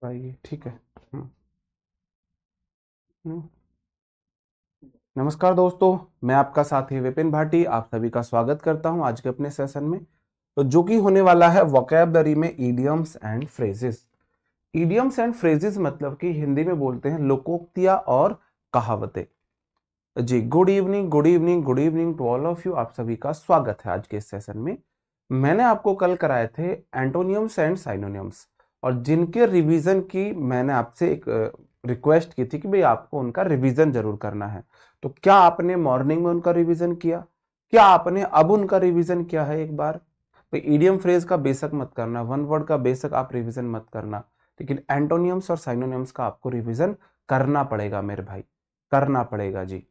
पाएगी, ठीक है। हम्म, हम्म। नमस्कार दोस्तों, मैं आपका साथी विपिन भाटी आप सभी का स्वागत करता हूं आज के अपने सेशन में। तो जो कि होने वाला है वोकैबलरी में idioms and phrases. Idioms and phrases मतलब कि हिंदी में बोलते हैं लोकोक्तियां और कहावतें। जी, good evening good evening good evening to all of you. आप सभी का स्वागत है आज के इस सेशन में। मैंने आपको कल कराए थे एंटोनियम्स एंड साइनोनियम्स, और जिनके रिवीजन की मैंने आपसे एक रिक्वेस्ट की थी कि भाई आपको उनका रिवीजन जरूर करना है। तो क्या आपने मॉर्निंग में उनका रिवीजन किया? क्या आपने अब उनका रिवीजन किया है एक बार? तो ईडियम फ्रेज का बेशक मत करना, वन वर्ड का बेशक आप रिवीजन मत करना, लेकिन एंटोनियम्स और साइनोनियम्स का आपको रिवीजन करना पड़ेगा मेरे भाई, करना पड़ेगा जी।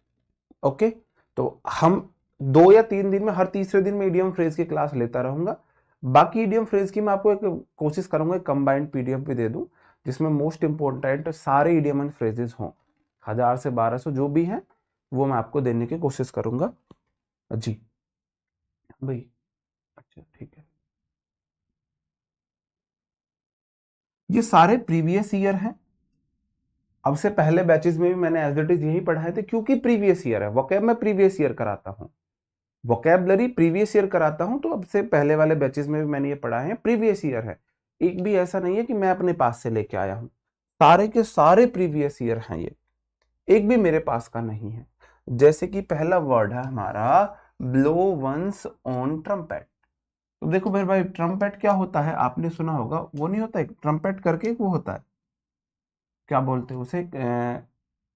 ओके, तो हम 2 या 3 दिन में हर तीसरे दिन में ईडियम फ्रेज की क्लास लेता रहूंगा। बाकी ईडियम फ्रेज की मैं आपको एक कोशिश करूंगा कंबाइंड पीडीएफ भी दे दूं, जिसमें मोस्ट इंपोर्टेंट सारे ईडियम एंड फ्रेजेस हों, 1000 से 1200 जो भी हैं वो मैं आपको देने की कोशिश करूंगा जी भाई। अच्छा ठीक है, ये सारे प्रीवियस ईयर हैं। अब से पहले बैचेस में भी मैंने एज इट इज यही पढ़ाए थे, क्योंकि प्रीवियस ईयर है, वोकैब में प्रीवियस ईयर कराता हूँ, वोकैबलरी प्रीवियस ईयर कराता हूं। तो अब से पहले वाले बैचेस में भी मैंने ये पढ़ा है, प्रीवियस ईयर है। एक भी ऐसा नहीं है कि मैं अपने पास से लेके आया हूं, सारे के सारे प्रीवियस ईयर हैं ये, एक भी मेरे पास का नहीं है। जैसे कि पहला वर्ड है हमारा ब्लो वंस ऑन ट्रम्पेट। तो देखो मेरे भाई, ट्रम्पेट क्या होता है आपने सुना होगा, वो नहीं होता, एक ट्रम्पेट करके वो होता है, क्या बोलते हैं उसे,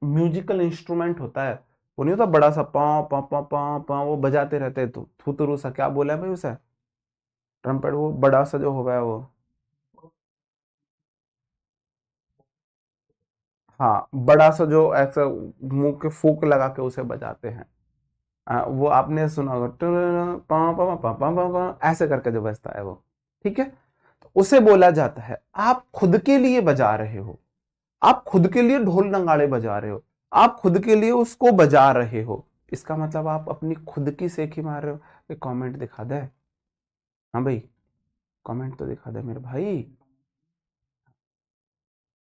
म्यूजिकल इंस्ट्रूमेंट होता है। वो नहीं होता बड़ा सा पा पा पा पा पा, वो बजाते रहते हैं, तो थुतरू सा, क्या बोला है भाई उसे, ट्रम्पेट, वो बड़ा सा जो होगा वो। हाँ, बड़ा सा जो ऐसा मुंह के फूक लगा के उसे बजाते हैं। वो आपने सुना होगा, पा पा पा पा पा पा, ऐसे करके जो बजता है वो, ठीक है। तो उसे बोला जाता है आप खुद के लिए बजा रहे हो, आप खुद के लिए ढोल नगाड़े बजा रहे हो, आप खुद के लिए उसको बजा रहे हो, इसका मतलब आप अपनी खुद की सेखी मार रहे हो। कमेंट दिखा दे, हाँ भाई, कमेंट तो दिखा दे मेरे भाई।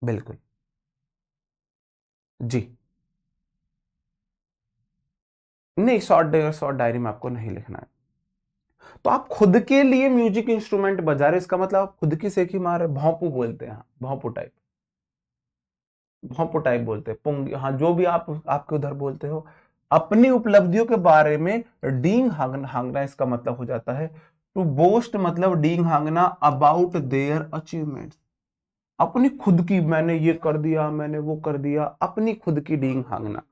बिल्कुल जी। नहीं, शॉर्ट डायरी में आपको नहीं लिखना है। तो आप खुद के लिए म्यूजिक इंस्ट्रूमेंट बजा रहे, इसका मतलब आप खुद की सेखी मार रहे, भौंपू बोलते हैं, भौंपू टाइप, भौंपू टाइप बोलते हैं, पुंग, हाँ जो भी आप आपके उधर बोलते हो। अपनी उपलब्धियों के बारे में डींग हांगना इसका मतलब हो जाता है। टू बोस्ट मतलब डींग हांगना अबाउट देयर अचीवमेंट्स, अपनी खुद की, मैंने ये कर दिया, मैंने वो कर दिया, अपनी खुद की डींग हांगना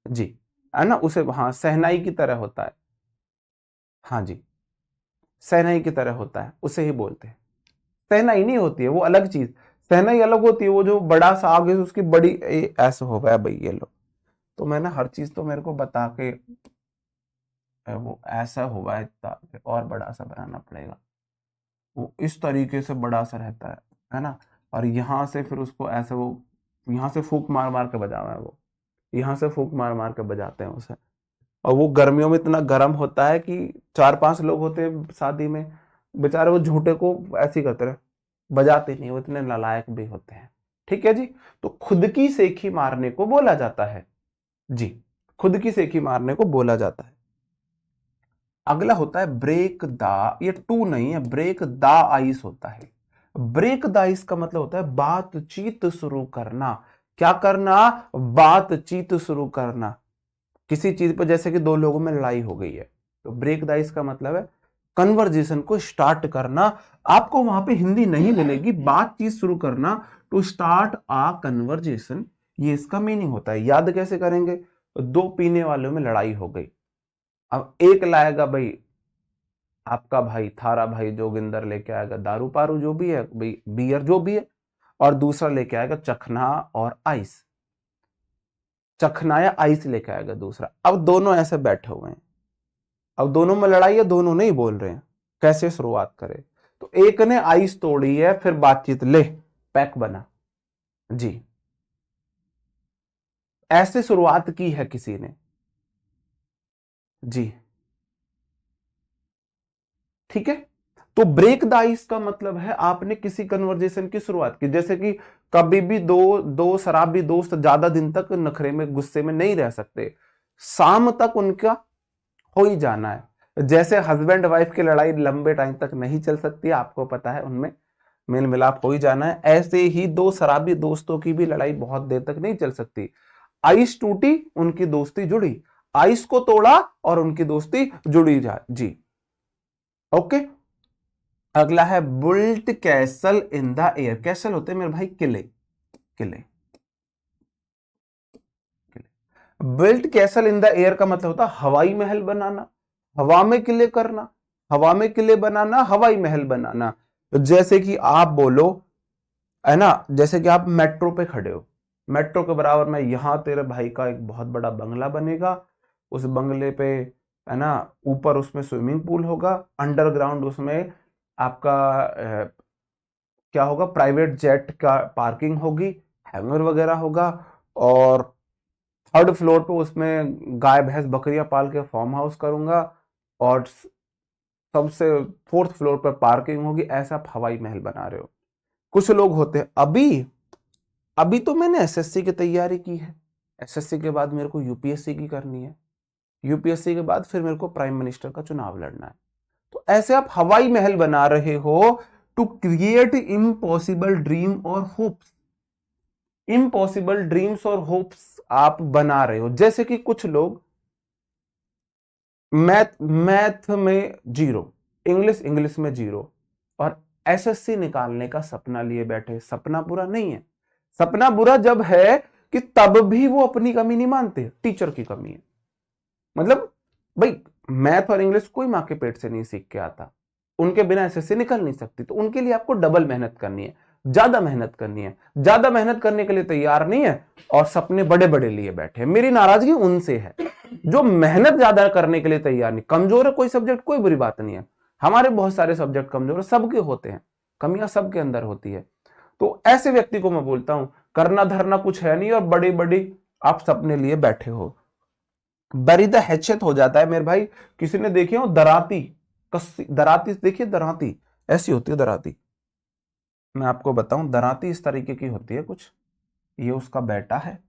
जी, है ना, उसे हाँ सहनाई की तरह होता है। हाँ जी, सहनाई की तरह होता है, उसे ही बोलते हैं। सहनाई नहीं होती है, वो अलग चीज, सहनाई अलग होती है, वो जो बड़ा सा आगे से उसकी बड़ी ऐसे हो गया भाई ये लो। तो मैंने हर चीज तो मेरे को बता के वो ऐसा हुआ है, इतना फिर और बड़ा सा बनाना पड़ेगा, वो इस तरीके से बड़ा सा रहता है ना। और यहाँ से फिर उसको ऐसे वो, यहाँ से फूक मार मार के बजा हुआ है वो, यहाँ से फूक मार मार के बजाते हैं उसे। और वो गर्मियों में इतना गर्म होता है कि 4-5 लोग होते हैं शादी में, बेचारे वो झूठे को ऐसे ही करते रहे, बजाते नहीं, वो इतने नालायक भी होते हैं। ठीक है जी। तो खुद की सेखी मारने को बोला जाता है जी, खुद की सेखी मारने को बोला जाता है। अगला होता है ब्रेक द, ये टू नहीं है, ब्रेक द आइस होता है। ब्रेक द आइस का मतलब होता है बातचीत शुरू करना। क्या करना? बातचीत शुरू करना किसी चीज पर, जैसे कि दो लोगों में लड़ाई हो गई है, तो ब्रेक द आइस का मतलब है कन्वर्जेशन को स्टार्ट करना। आपको वहां पे हिंदी नहीं मिलेगी, बातचीत शुरू करना, टू स्टार्ट आ कन्वर्जेशन, ये इसका मीनिंग होता है। याद कैसे करेंगे? दो पीने वालों में लड़ाई हो गई, अब एक लाएगा भाई, आपका भाई थारा भाई जोगिंदर लेके आएगा दारू पारू जो भी है भाई, बियर जो भी है, और दूसरा लेके आएगा चखना और आइस, चखना या आइस लेके आएगा दूसरा। अब दोनों ऐसे बैठे हुए हैं, अब दोनों में लड़ाई है, दोनों नहीं बोल रहे हैं, कैसे शुरुआत करें? तो एक ने आइस तोड़ी है, फिर बातचीत, ले पैक बना जी, ऐसे शुरुआत की है किसी ने जी, ठीक है। तो ब्रेक द आइस का मतलब है आपने किसी कन्वर्जेशन की शुरुआत की, जैसे कि कभी भी दो शराबी दोस्त ज्यादा दिन तक नखरे में गुस्से में नहीं रह सकते, शाम तक उनका हो ही जाना है। जैसे हस्बैंड वाइफ की लड़ाई लंबे टाइम तक नहीं चल सकती, आपको पता है उनमें मेल मिलाप हो ही जाना है, ऐसे ही दो शराबी दोस्तों की भी लड़ाई बहुत देर तक नहीं चल सकती। आइस टूटी, उनकी दोस्ती जुड़ी, आइस को तोड़ा और उनकी दोस्ती जुड़ी जा जी। ओके, अगला है built castle in the air. Castle होते हैं मेरे भाई किले, किले, built castle in the air का मतलब होता है हवाई महल बनाना, हवा में किले करना, हवा में किले बनाना, हवाई महल बनाना। तो जैसे कि आप बोलो, है ना, जैसे कि आप मेट्रो पे खड़े हो, मेट्रो के बराबर में यहां तेरे भाई का एक बहुत बड़ा बंगला बनेगा, उस बंगले पे, है ना, ऊपर उसमें स्विमिंग पूल होगा, अंडरग्राउंड उसमें आपका क्या होगा, प्राइवेट जेट का पार्किंग होगी, हैंगर वगैरह होगा, और थर्ड फ्लोर पे उसमें गाय भैंस बकरियां पाल के फार्म हाउस करूंगा, और सबसे फोर्थ फ्लोर पर पार्किंग होगी। ऐसा आप हवाई महल बना रहे हो। कुछ लोग होते हैं, अभी अभी तो मैंने एसएससी की तैयारी की है, एसएससी के बाद मेरे को यूपीएससी की करनी है, यूपीएससी के बाद फिर मेरे को प्राइम मिनिस्टर का चुनाव लड़ना है। तो ऐसे आप हवाई महल बना रहे हो टू क्रिएट इम्पॉसिबल ड्रीम और होप्स, इम्पॉसिबल ड्रीम्स और होप्स आप बना रहे हो। जैसे कि कुछ लोग मैथ में जीरो, इंग्लिश में जीरो, और एसएससी निकालने का सपना लिए बैठे। सपना बुरा नहीं है, सपना बुरा जब है कि तब भी वो अपनी कमी नहीं मानते, टीचर की कमी है। मतलब भाई मैथ और इंग्लिश कोई माँ के पेट से नहीं सीख के आता, उनके बिना एसएससी निकल नहीं सकती। तो उनके लिए आपको डबल मेहनत करनी है, ज्यादा मेहनत करनी है, ज्यादा मेहनत करने के लिए तैयार नहीं है और सपने बड़े बड़े लिए बैठे हैं। मेरी नाराजगी उनसे है जो मेहनत ज्यादा करने के लिए तैयार नहीं। कमजोर है कोई सब्जेक्ट, कोई बुरी बात नहीं है, हमारे बहुत सारे सब्जेक्ट कमजोर है, सबके होते हैं, कमियां सबके अंदर होती है। तो ऐसे व्यक्ति को मैं बोलता हूं करना धरना कुछ है नहीं और बड़ी बड़ी आप सपने लिए बैठे हो। बरी द हैचेत हो जाता है मेरे भाई। किसी ने देखे हो दराती, कस्सी दराती देखिए, दराती ऐसी होती है दराती। मैं आपको बताऊं दराती इस तरीके की होती है कुछ, ये उसका बेटा है,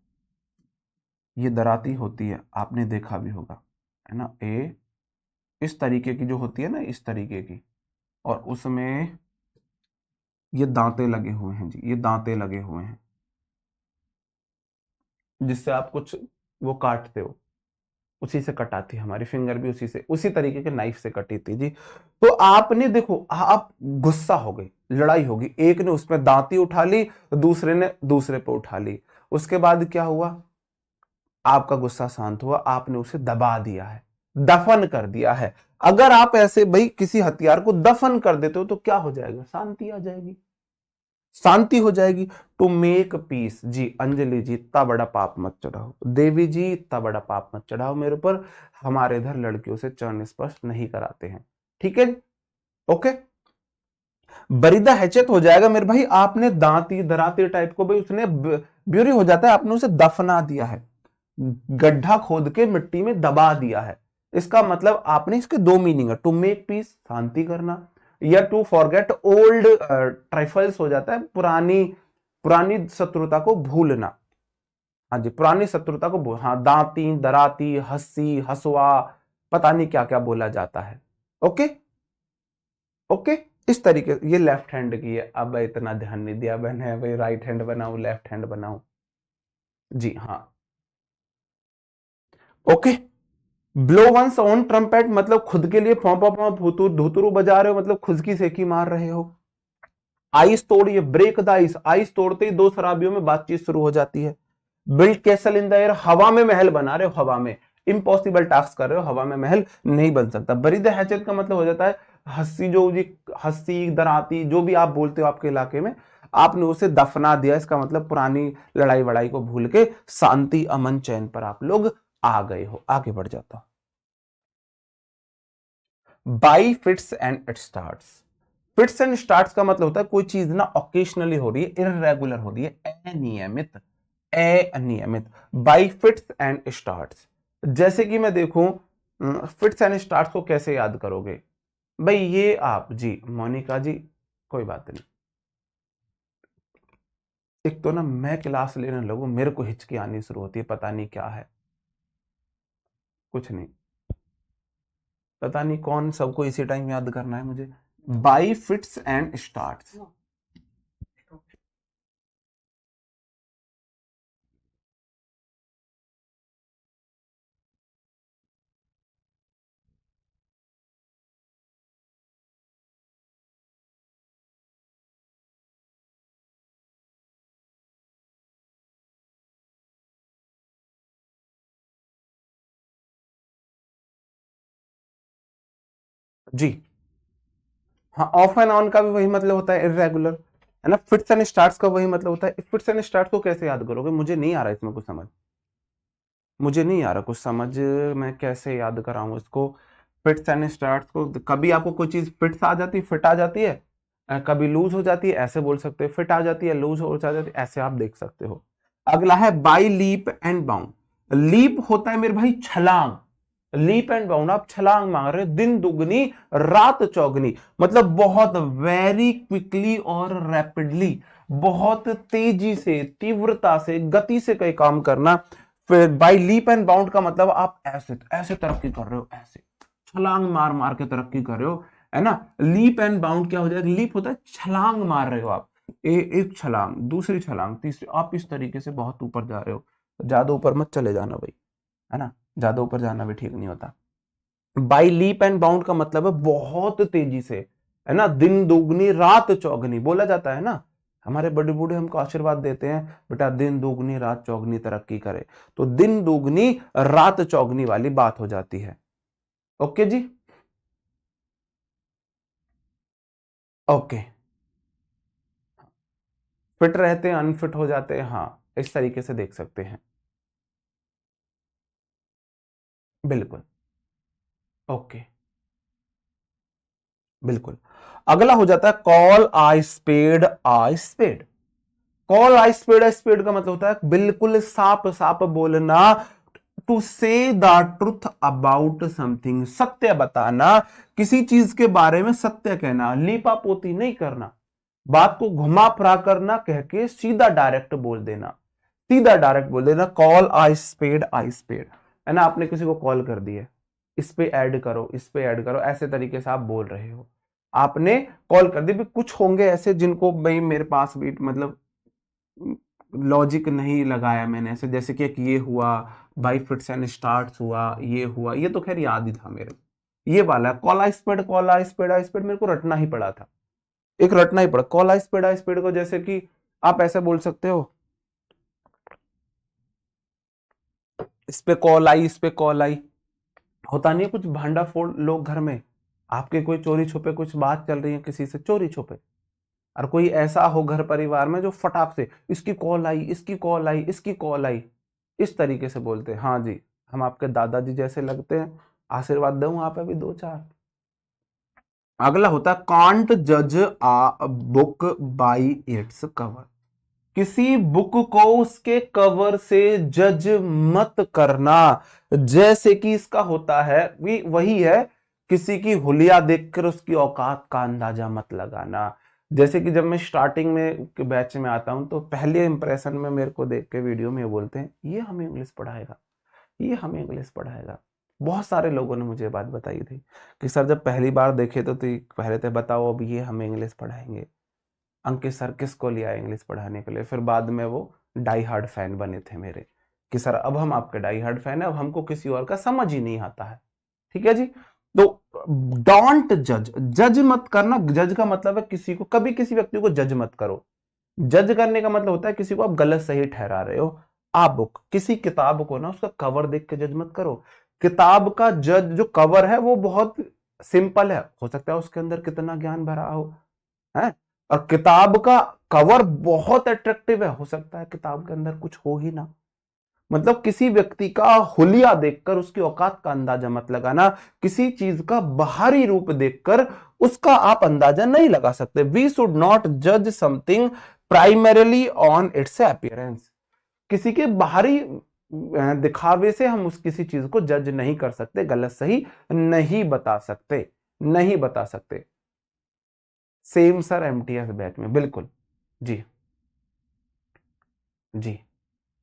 ये दराती होती है, आपने देखा भी होगा, है ना, ए इस तरीके की जो होती है ना, इस तरीके की, और उसमें ये दांते लगे हुए हैं जी, ये दांते लगे हुए हैं जिससे आप कुछ वो काटते हो, उसी से कटाती हमारी फिंगर भी उसी से, उसी तरीके के नाइफ से कटी थी जी। तो आपने देखो, आप गुस्सा हो गई, लड़ाई होगी, एक ने उसमें दांती उठा ली, दूसरे ने दूसरे पे उठा ली, उसके बाद क्या हुआ, आपका गुस्सा शांत हुआ, आपने उसे दबा दिया है, दफन कर दिया है। अगर आप ऐसे भाई किसी हथियार को दफन कर देते हो तो क्या हो जाएगा, शांति आ जाएगी, शांति हो जाएगी। टू मेक पीस जी, अंजलि जी इतना बड़ा पाप मत चढ़ाओ, देवी जी इतना बड़ा पाप मत चढ़ाओ मेरे ऊपर, हमारे इधर लड़कियों से चरण स्पर्श नहीं कराते हैं, ठीक है, ओके। बरीदा हैचेत हो जाएगा मेरे भाई, आपने दांती दराती टाइप को भाई उसने ब्यूरी हो जाता है, आपने उसे दफना दिया है, गड्ढा खोद के मिट्टी में दबा दिया है। इसका मतलब आपने, इसके दो मीनिंग है, टू मेक पीस शांति करना, या टू फॉरगेट ओल्ड ट्राइफल्स हो जाता है, पुरानी पुरानी शत्रुता को भूलना। हाँ जी, पुरानी शत्रुता को भूल, हाँ, दांती दराती हंसी हसुआ पता नहीं क्या क्या बोला जाता है, ओके ओके। इस तरीके, ये लेफ्ट हैंड की है, अब इतना ध्यान नहीं दिया मैंने भाई, राइट हैंड बनाऊं लेफ्ट हैंड बनाऊं जी, हाँ, okay. Blow one's own trumpet मतलब खुद के लिए फोंपा धुतुरु बजा रहे हो, मतलब खुद की सेकी मार रहे हो। आइस तोड़िए, ब्रेक द आइस, आइस तोड़ते ही दो शराबियों में बातचीत शुरू हो जाती है। Build castle in the air, हवा में महल बना रहे हो, हवा में इम्पॉसिबल टास्क कर रहे हो, हवा में महल नहीं बन सकता। बरी द हैचेट का मतलब हो जाता है हस्सी, जो जी हस्सी दराती जो भी आप बोलते हो आपके इलाके में, आपने उसे दफना दिया। इसका मतलब पुरानी लड़ाई वड़ाई को भूल के शांति अमन चैन पर आप लोग आ गए हो। आगे बढ़ जाता, by fits and it starts. Fits and starts का मतलब होता है कोई चीज ना ऑकेशनली हो रही है, इररेगुलर हो रही है, अनियमित, अनियमित। बाई फिट्स एंड स्टार्ट्स, जैसे कि मैं देखूं, फिट्स एंड स्टार्ट्स को कैसे याद करोगे भाई, ये आप जी मोनिका जी, कोई बात नहीं, एक तो ना मैं क्लास लेने लगूं मेरे को हिचकी आनी शुरू होती है, पता नहीं क्या है, कुछ नहीं, पता नहीं कौन सबको इसी टाइम याद करना है मुझे। By fits and starts. जी हाँ, ऑफ एंड ऑन का भी वही मतलब होता है, इरेगुलर, है ना। फिट्स एंड स्टार्ट्स का वही मतलब होता है। फिट्स एंड स्टार्ट्स को कैसे याद करोगे, मुझे नहीं आ रहा इसमें कुछ समझ, मुझे नहीं आ रहा कुछ समझ, मैं कैसे याद कराऊं इसको। फिट्स एंड स्टार्ट्स को कभी आपको कोई चीज फिट्स आ जाती, फिट आ जाती है, कभी लूज हो जाती है, ऐसे बोल सकते हो। फिट आ जाती है, लूज हो जाती है, ऐसे आप देख सकते हो। अगला है by leap and bound. Leap होता है मेरे भाई छलांग, लीप एंड बाउंड आप छलांग मार रहे हो, दिन दुगनी रात चौगनी, मतलब बहुत वेरी क्विकली और रैपिडली, बहुत तेजी से, तीव्रता से, गति से कोई काम करना। फिर बाई लीप एंड बाउंड का मतलब आप ऐसे ऐसे तरक्की कर रहे हो, ऐसे छलांग मार मार के तरक्की कर रहे हो, है ना। लीप एंड बाउंड क्या हो जाएगा, लीप होता है छलांग मार रहे हो आप, एक छलांग, दूसरी छलांग, तीसरी, आप इस तरीके से बहुत ऊपर जा रहे हो। ज्यादा ऊपर मत चले जाना भाई, है ना, ज्यादा ऊपर जाना भी ठीक नहीं होता। बाई लीप एंड बाउंड का मतलब है बहुत तेजी से, है ना, दिन दोगुनी रात चौगनी बोला जाता है ना। हमारे बड़े बूढ़े हमको आशीर्वाद देते हैं, बेटा दिन दोगुनी रात चौगनी तरक्की करे, तो दिन दोगुनी रात चौगनी वाली बात हो जाती है। ओके जी, ओके। फिट रहते हैं, अनफिट हो जाते हैं, हाँ, इस तरीके से देख सकते हैं। बिल्कुल, ओके, बिल्कुल। अगला हो जाता है call a spade a spade. Call a spade, spade का मतलब होता है बिल्कुल साफ साफ बोलना, टू से द ट्रुथ अबाउट समथिंग, सत्य बताना, किसी चीज के बारे में सत्य कहना, लीपा पोती नहीं करना, बात को घुमा फिरा करना, कह के सीधा डायरेक्ट बोल देना, सीधा डायरेक्ट बोल देना, call a spade a spade, है ना। आपने किसी को कॉल कर दी है, इस पे ऐड करो, इस पे ऐड करो, ऐसे तरीके से आप बोल रहे हो, आपने कॉल कर दी भी। कुछ होंगे ऐसे जिनको भाई मेरे पास भी मतलब लॉजिक नहीं लगाया मैंने, ऐसे जैसे कि एक ये हुआ, बाई फिट्स एंड स्टार्ट्स हुआ, ये हुआ, ये तो खैर याद ही था मेरे, ये वाला call a spade, call a spade a spade मेरे को रटना ही पड़ा था, एक रटना ही पड़ा कॉल आई स्पेड को, जैसे कि आप ऐसे बोल सकते हो, इस पे कॉल आई, इस पे कॉल आई, होता नहीं है कुछ भांडा फोड़ लोग घर में, आपके कोई चोरी छुपे कुछ बात चल रही है किसी से चोरी छुपे, और कोई ऐसा हो घर परिवार में जो फटाक से इसकी कॉल आई, इसकी कॉल आई, इसकी कॉल आई, इस तरीके से बोलते हैं। हाँ जी, हम आपके दादाजी जैसे लगते हैं, आशीर्वाद दूं आप अभी दो चार। अगला होता है कांट जज आ बुक बाई इट्स कवर। किसी बुक को उसके कवर से जज मत करना। जैसे कि इसका होता है वही है, किसी की हुलिया देखकर उसकी औकात का अंदाजा मत लगाना। जैसे कि जब मैं स्टार्टिंग में के बैच में आता हूं तो पहले इंप्रेशन में मेरे को देख के वीडियो में बोलते हैं ये हमें इंग्लिश पढ़ाएगा, ये हमें इंग्लिश पढ़ाएगा। बहुत सारे लोगों ने मुझे बात बताई थी कि सर जब पहली बार देखे तो पहले तो बताओ अब ये हमें इंग्लिश पढ़ाएंगे, अंकित सर किसको लिया इंग्लिश पढ़ाने के लिए। फिर बाद में वो डाई हार्ड फैन बने थे मेरे, कि सर अब हम आपके डाई हार्ड फैन है, अब हमको किसी और का समझ ही नहीं आता है। ठीक है जी, तो डोंट जज, जज मत करना। जज का मतलब है किसी को, कभी किसी व्यक्ति को जज मत करो। जज करने का मतलब होता है किसी को आप गलत सही ठहरा रहे हो। आप बुक, किसी किताब को ना उसका कवर देख के जज मत करो। किताब का जज जो कवर है वो बहुत सिंपल है, हो सकता है उसके अंदर कितना ज्ञान भरा है, और किताब का कवर बहुत अट्रैक्टिव है, हो सकता है किताब के अंदर कुछ हो ही ना। मतलब किसी व्यक्ति का हुलिया देखकर उसकी औकात का अंदाजा मत लगाना, किसी चीज का बाहरी रूप देखकर उसका आप अंदाजा नहीं लगा सकते। वी शुड नॉट जज something primarily on its appearance. किसी के बाहरी दिखावे से हम उस किसी चीज को जज नहीं कर सकते, गलत सही नहीं बता सकते, नहीं बता सकते। सेम सर एमटीएस बैच में बिल्कुल जी। जी।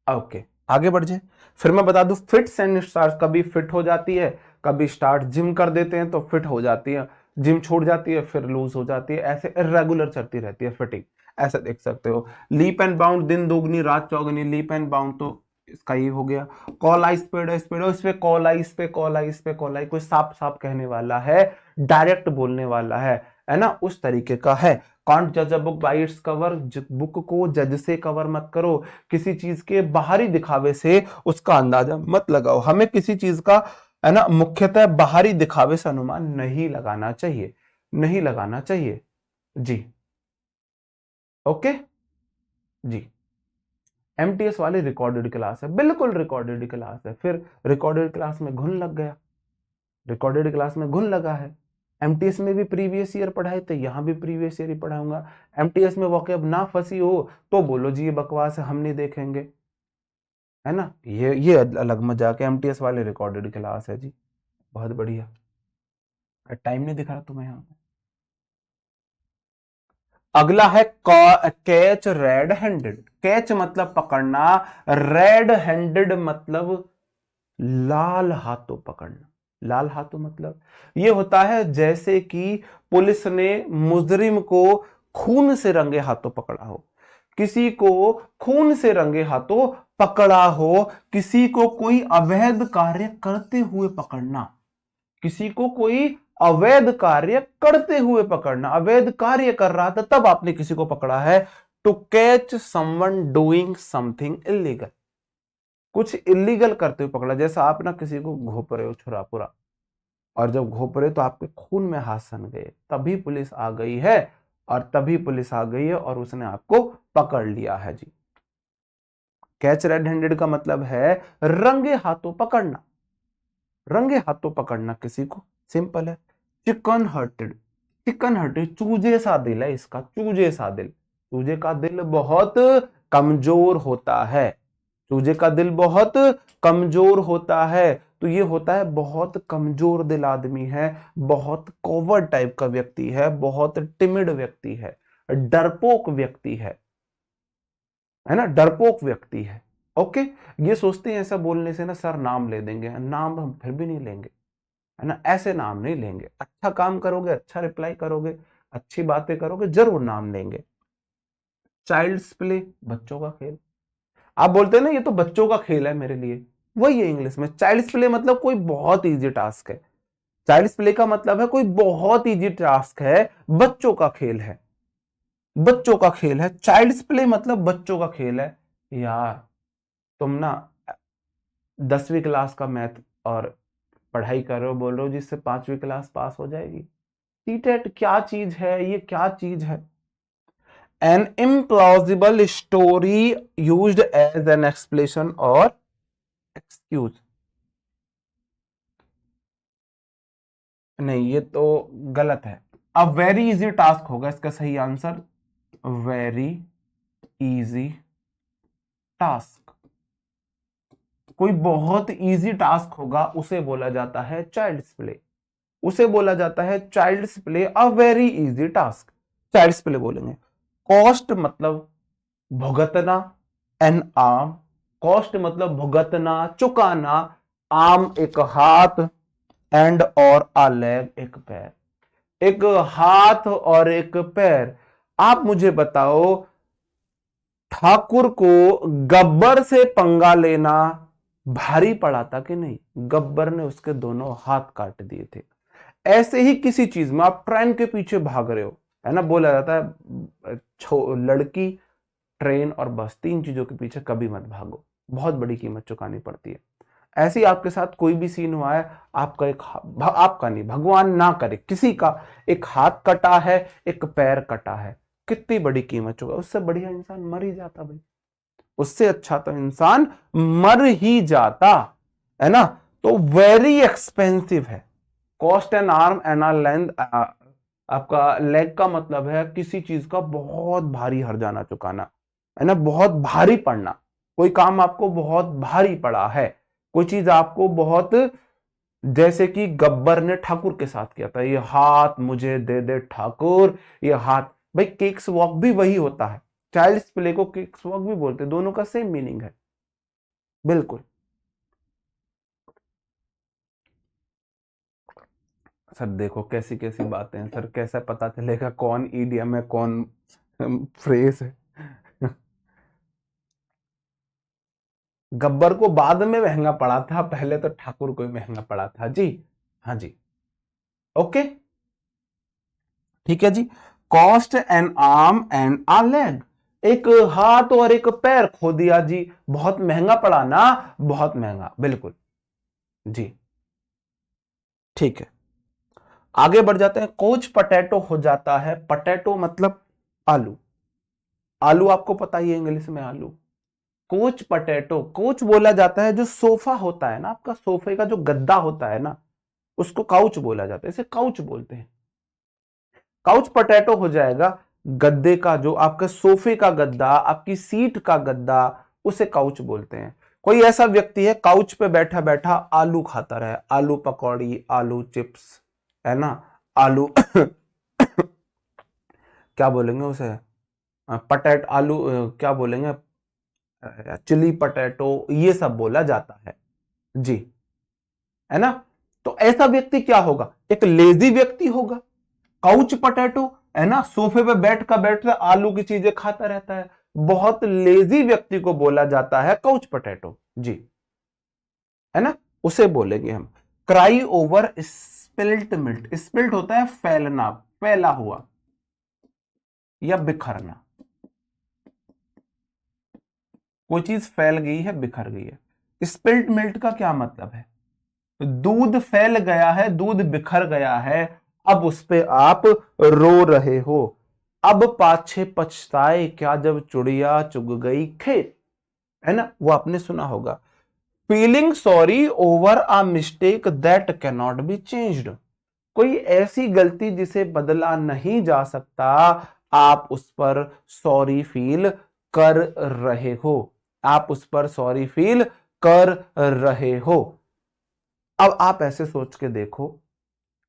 ओके, आगे बढ़ जाए। फिर मैं बता दूं, फिट्स एंड स्टार्ट्स, कभी फिट हो जाती है, कभी स्टार्ट जिम कर देते हैं तो फिट हो जाती है, जिम छूट जाती है फिर लूज हो जाती है, ऐसे इरेगुलर चलती रहती है फिटिंग, ऐसा देख सकते हो। लीप एंड बाउंड, दिन दोगुनी रात चौगुनी, लीप एंड बाउंड तो इसका ही हो गया। कॉल आई स्पीड स्पीड, इस पे कॉल आई, इस पे कॉल आई, इस पे कॉल आई, कोई साफ साफ कहने वाला है, डायरेक्ट बोलने वाला है ना, उस तरीके का है। कांट जज a book by its cover, book को जज से कवर मत करो, किसी चीज के बाहरी दिखावे से उसका अंदाजा मत लगाओ। हमें किसी चीज का, है ना, मुख्यतः बाहरी दिखावे से अनुमान नहीं लगाना चाहिए, नहीं लगाना चाहिए। जी, ओके जी। एमटीएस वाली रिकॉर्डेड क्लास है, बिल्कुल रिकॉर्डेड क्लास है। फिर रिकॉर्डेड क्लास में घुन लग गया, रिकॉर्डेड क्लास में घुन लगा है। एमटीएस में भी प्रीवियस ईयर पढ़ाए थे, यहां भी प्रीवियस ईयर ही पढ़ाऊंगा। एमटीएस में वोकैब ना फंसी हो तो बोलो जी ये बकवास है, हम नहीं देखेंगे, है ना। ये अलग मजाक है, एमटीएस वाले रिकॉर्डेड क्लास है जी, बहुत बढ़िया। टाइम नहीं दिख रहा तुम्हें यहां पे। अगला है कैच रेड हैंडेड। कैच मतलब पकड़ना, रेड हैंडेड मतलब लाल हाथों पकड़ना। लाल हाथों मतलब ये होता है जैसे कि पुलिस ने मुजरिम को खून से रंगे हाथों पकड़ा हो, किसी को खून से रंगे हाथों पकड़ा हो, किसी को कोई अवैध कार्य करते हुए पकड़ना, किसी को कोई अवैध कार्य करते हुए पकड़ना, अवैध कार्य कर रहा था तब आपने किसी को पकड़ा है। To catch someone doing something illegal, कुछ इलीगल करते हुए पकड़ा, जैसा आप ना किसी को घोप रहे हो छुरापुरा, और जब घोप रहे तो आपके खून में हाथ सन गए, तभी पुलिस आ गई है, और तभी पुलिस आ गई है और उसने आपको पकड़ लिया है जी। कैच रेड हैंडेड का मतलब है रंगे हाथों पकड़ना, रंगे हाथों पकड़ना किसी को, सिंपल है। चिकन हार्टेड, चिकन हार्टेड चूजे सा दिल है इसका, चूजे सा दिल, चूजे का दिल बहुत कमजोर होता है, चूजे का दिल बहुत कमजोर होता है, तो ये होता है बहुत कमजोर दिल आदमी है, बहुत कोवर्ड टाइप का व्यक्ति है, बहुत टिमिड व्यक्ति है, डरपोक व्यक्ति है ना, डरपोक व्यक्ति है। ओके, ये सोचते हैं ऐसा बोलने से ना सर नाम ले देंगे, नाम हम फिर भी नहीं लेंगे, है ना, ऐसे नाम नहीं लेंगे। अच्छा काम करोगे, अच्छा रिप्लाई करोगे, अच्छी बातें करोगे, जरूर नाम लेंगे। चाइल्ड्स प्ले, बच्चों का खेल। आप बोलते हैं ना ये तो बच्चों का खेल है मेरे लिए, वही है इंग्लिश में चाइल्ड्स प्ले, मतलब कोई बहुत इजी टास्क है। चाइल्ड्स प्ले का मतलब है कोई बहुत इजी टास्क है, बच्चों का खेल है, बच्चों का खेल है। चाइल्ड्स प्ले मतलब बच्चों का खेल है। यार तुम ना 10वीं क्लास का मैथ और पढ़ाई कर रहे हो, बोल रहे हो जिससे 5वीं क्लास पास हो जाएगी। सीटेट क्या चीज है, ये क्या चीज है। An implausible story used as an explanation or excuse। नहीं, ये तो गलत है। अ वेरी इजी टास्क होगा इसका सही आंसर, वेरी इजी टास्क। कोई बहुत इजी टास्क होगा उसे बोला जाता है चाइल्ड्स प्ले, उसे बोला जाता है child's play, a very easy task, child's play बोलेंगे। कॉस्ट मतलब भुगतना, एन आर्म, कॉस्ट मतलब भुगतना, चुकाना, आर्म एक हाथ, एंड और अ लेग एक पैर, एक हाथ और एक पैर। आप मुझे बताओ ठाकुर को गब्बर से पंगा लेना भारी पड़ा था कि नहीं, गब्बर ने उसके दोनों हाथ काट दिए थे। ऐसे ही किसी चीज में आप ट्रेन के पीछे भाग रहे हो, है ना, बोला जाता है लड़की, ट्रेन और बस, तीन चीजों के पीछे कभी मत भागो, बहुत बड़ी कीमत चुकानी पड़ती है। ऐसे ही आपके साथ कोई भी सीन हुआ है, आपका एक आपका नहीं, भगवान ना करे किसी का एक हाथ कटा है, एक पैर कटा है, कितनी बड़ी कीमत चुका, उससे बढ़िया इंसान मर ही जाता भाई, उससे अच्छा तो इंसान मर ही जाता, है ना। तो वेरी एक्सपेंसिव है। Cost an arm and a length, आपका लेग का मतलब है किसी चीज का बहुत भारी हर्जाना चुकाना, है ना, बहुत भारी पड़ना, कोई काम आपको बहुत भारी पड़ा है, कोई चीज आपको बहुत, जैसे कि गब्बर ने ठाकुर के साथ किया था, ये हाथ मुझे दे दे ठाकुर, ये हाथ। भाई केक्स वॉक भी वही होता है, चाइल्ड्स प्ले को किड्स वॉक भी बोलते हैं, दोनों का सेम मीनिंग है। बिल्कुल। सर देखो कैसी कैसी बातें हैं सर, कैसा पता चलेगा कौन ईडियम है कौन फ्रेज है। गब्बर को बाद में महंगा पड़ा था, पहले तो ठाकुर को ही महंगा पड़ा था जी। हाँ जी, ओके, ठीक है जी। Cost an arm and a leg, एक हाथ और एक पैर खो दिया जी, बहुत महंगा पड़ा ना, बहुत महंगा, बिल्कुल जी, ठीक है। आगे बढ़ जाते हैं, कोच पटेटो हो जाता है, पटेटो मतलब आलू, आलू आपको पता ही है इंग्लिश में आलू। कोच पटेटो, कोच बोला जाता है जो सोफा होता है ना आपका, सोफे का जो गद्दा होता है ना, उसको काउच बोला जाता है, इसे काउच बोलते हैं। काउच पटेटो हो जाएगा गद्दे का, जो आपका सोफे का गद्दा, आपकी सीट का गद्दा, उसे काउच बोलते हैं। कोई ऐसा व्यक्ति है काउच पे बैठा बैठा आलू खाता रहे, आलू पकौड़ी, आलू चिप्स, है ना, आलू क्या बोलेंगे उसे, पटेट आलू, क्या बोलेंगे, चिली पटेटो, ये सब बोला जाता है जी, है ना। तो ऐसा व्यक्ति क्या होगा, एक लेजी व्यक्ति होगा। काउच पटेटो, है ना, सोफे पे बैठ आलू की चीजें खाता रहता है, बहुत लेजी व्यक्ति को बोला जाता है काउच पटेटो जी, है ना, उसे बोलेंगे हम। Cry over spilt milk, spilt होता है फैलना, फैला हुआ या बिखरना, कोई चीज फैल गई है, बिखर गई है। स्पिल्ट मिल्क का क्या मतलब है, दूध फैल गया है, दूध बिखर गया है, अब उस पे आप रो रहे हो। अब पाछे पछताए क्या जब चुड़िया चुग गई खेत, है ना, वो आपने सुना होगा। Feeling sorry over a mistake that can not be changed, कोई ऐसी गलती जिसे बदला नहीं जा सकता, आप उस पर सॉरी फील कर रहे हो, आप उस पर सॉरी फील कर रहे हो। अब आप ऐसे सोच के देखो,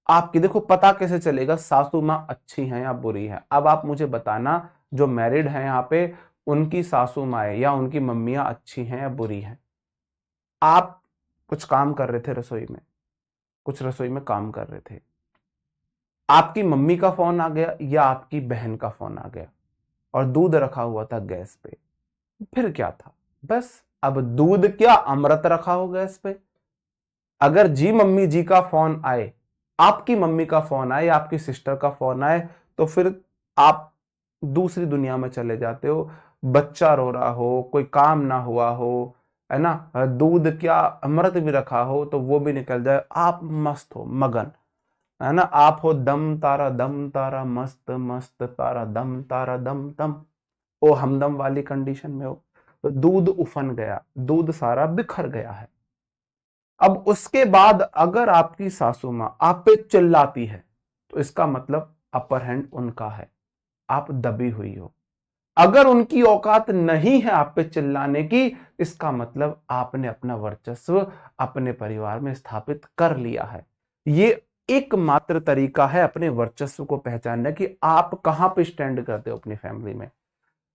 आपकी देखो पता कैसे चलेगा सासू माँ अच्छी हैं या बुरी है, अब आप मुझे बताना जो मैरिड हैं यहाँ पे, उनकी सासू माँ या उनकी मम्मियां अच्छी हैं या बुरी हैं। आप कुछ काम कर रहे थे रसोई में, कुछ रसोई में काम कर रहे थे, आपकी मम्मी का फोन आ गया या आपकी बहन का फोन आ गया, और दूध रखा हुआ था गैस पे, फिर क्या था, बस अब दूध क्या अमृत रखा हो गैस पे। अगर जी मम्मी जी का फोन आए, आपकी मम्मी का फोन आए या आपकी सिस्टर का फोन आए, तो फिर आप दूसरी दुनिया में चले जाते हो, बच्चा रो रहा हो, कोई काम ना हुआ हो, है ना, दूध क्या अमृत भी रखा हो तो वो भी निकल जाए, आप मस्त हो, मगन, है ना, आप हो दम तारा मस्त मस्त तारा दम दम, ओ हमदम वाली कंडीशन में हो, तो दूध उफन गया, दूध सारा बिखर गया है। अब उसके बाद अगर आपकी सासू मां आप पे चिल्लाती है, तो इसका मतलब अपर हैंड उनका है, आप दबी हुई हो। अगर उनकी औकात नहीं है आप पे चिल्लाने की, इसका मतलब आपने अपना वर्चस्व अपने परिवार में स्थापित कर लिया है। ये एकमात्र तरीका है अपने वर्चस्व को पहचानने की, आप कहां पे स्टैंड करते हो अपनी फैमिली में।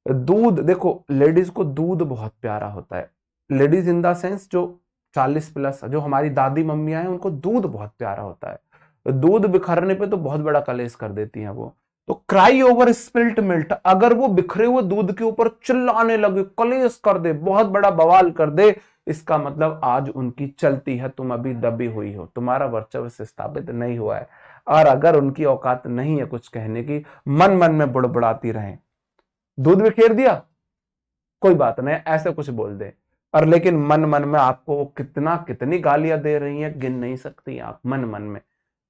दूध देखो, लेडीज को दूध बहुत प्यारा होता है, लेडीज इन द सेंस जो 40+, जो हमारी दादी मम्मियां हैं, उनको दूध बहुत प्यारा होता है, दूध बिखरने पे तो बहुत बड़ा कलेश कर देती हैं वो। तो क्राई ओवर स्पिल्ट मिल्क, अगर वो बिखरे हुए दूध के ऊपर चिल्लाने लगे, कलेश कर दे, बहुत बड़ा बवाल कर दे, इसका मतलब आज उनकी चलती है, तुम अभी दबी हुई हो, तुम्हारा वर्चस्व स्थापित नहीं हुआ है। और अगर उनकी औकात नहीं है कुछ कहने की, मन मन में बुड़बुड़ाती रहे, दूध बिखेर दिया कोई बात नहीं, ऐसे कुछ बोल दे, और लेकिन मन मन में आपको कितना कितनी गालियां दे रही हैं गिन नहीं सकती आप, मन मन में,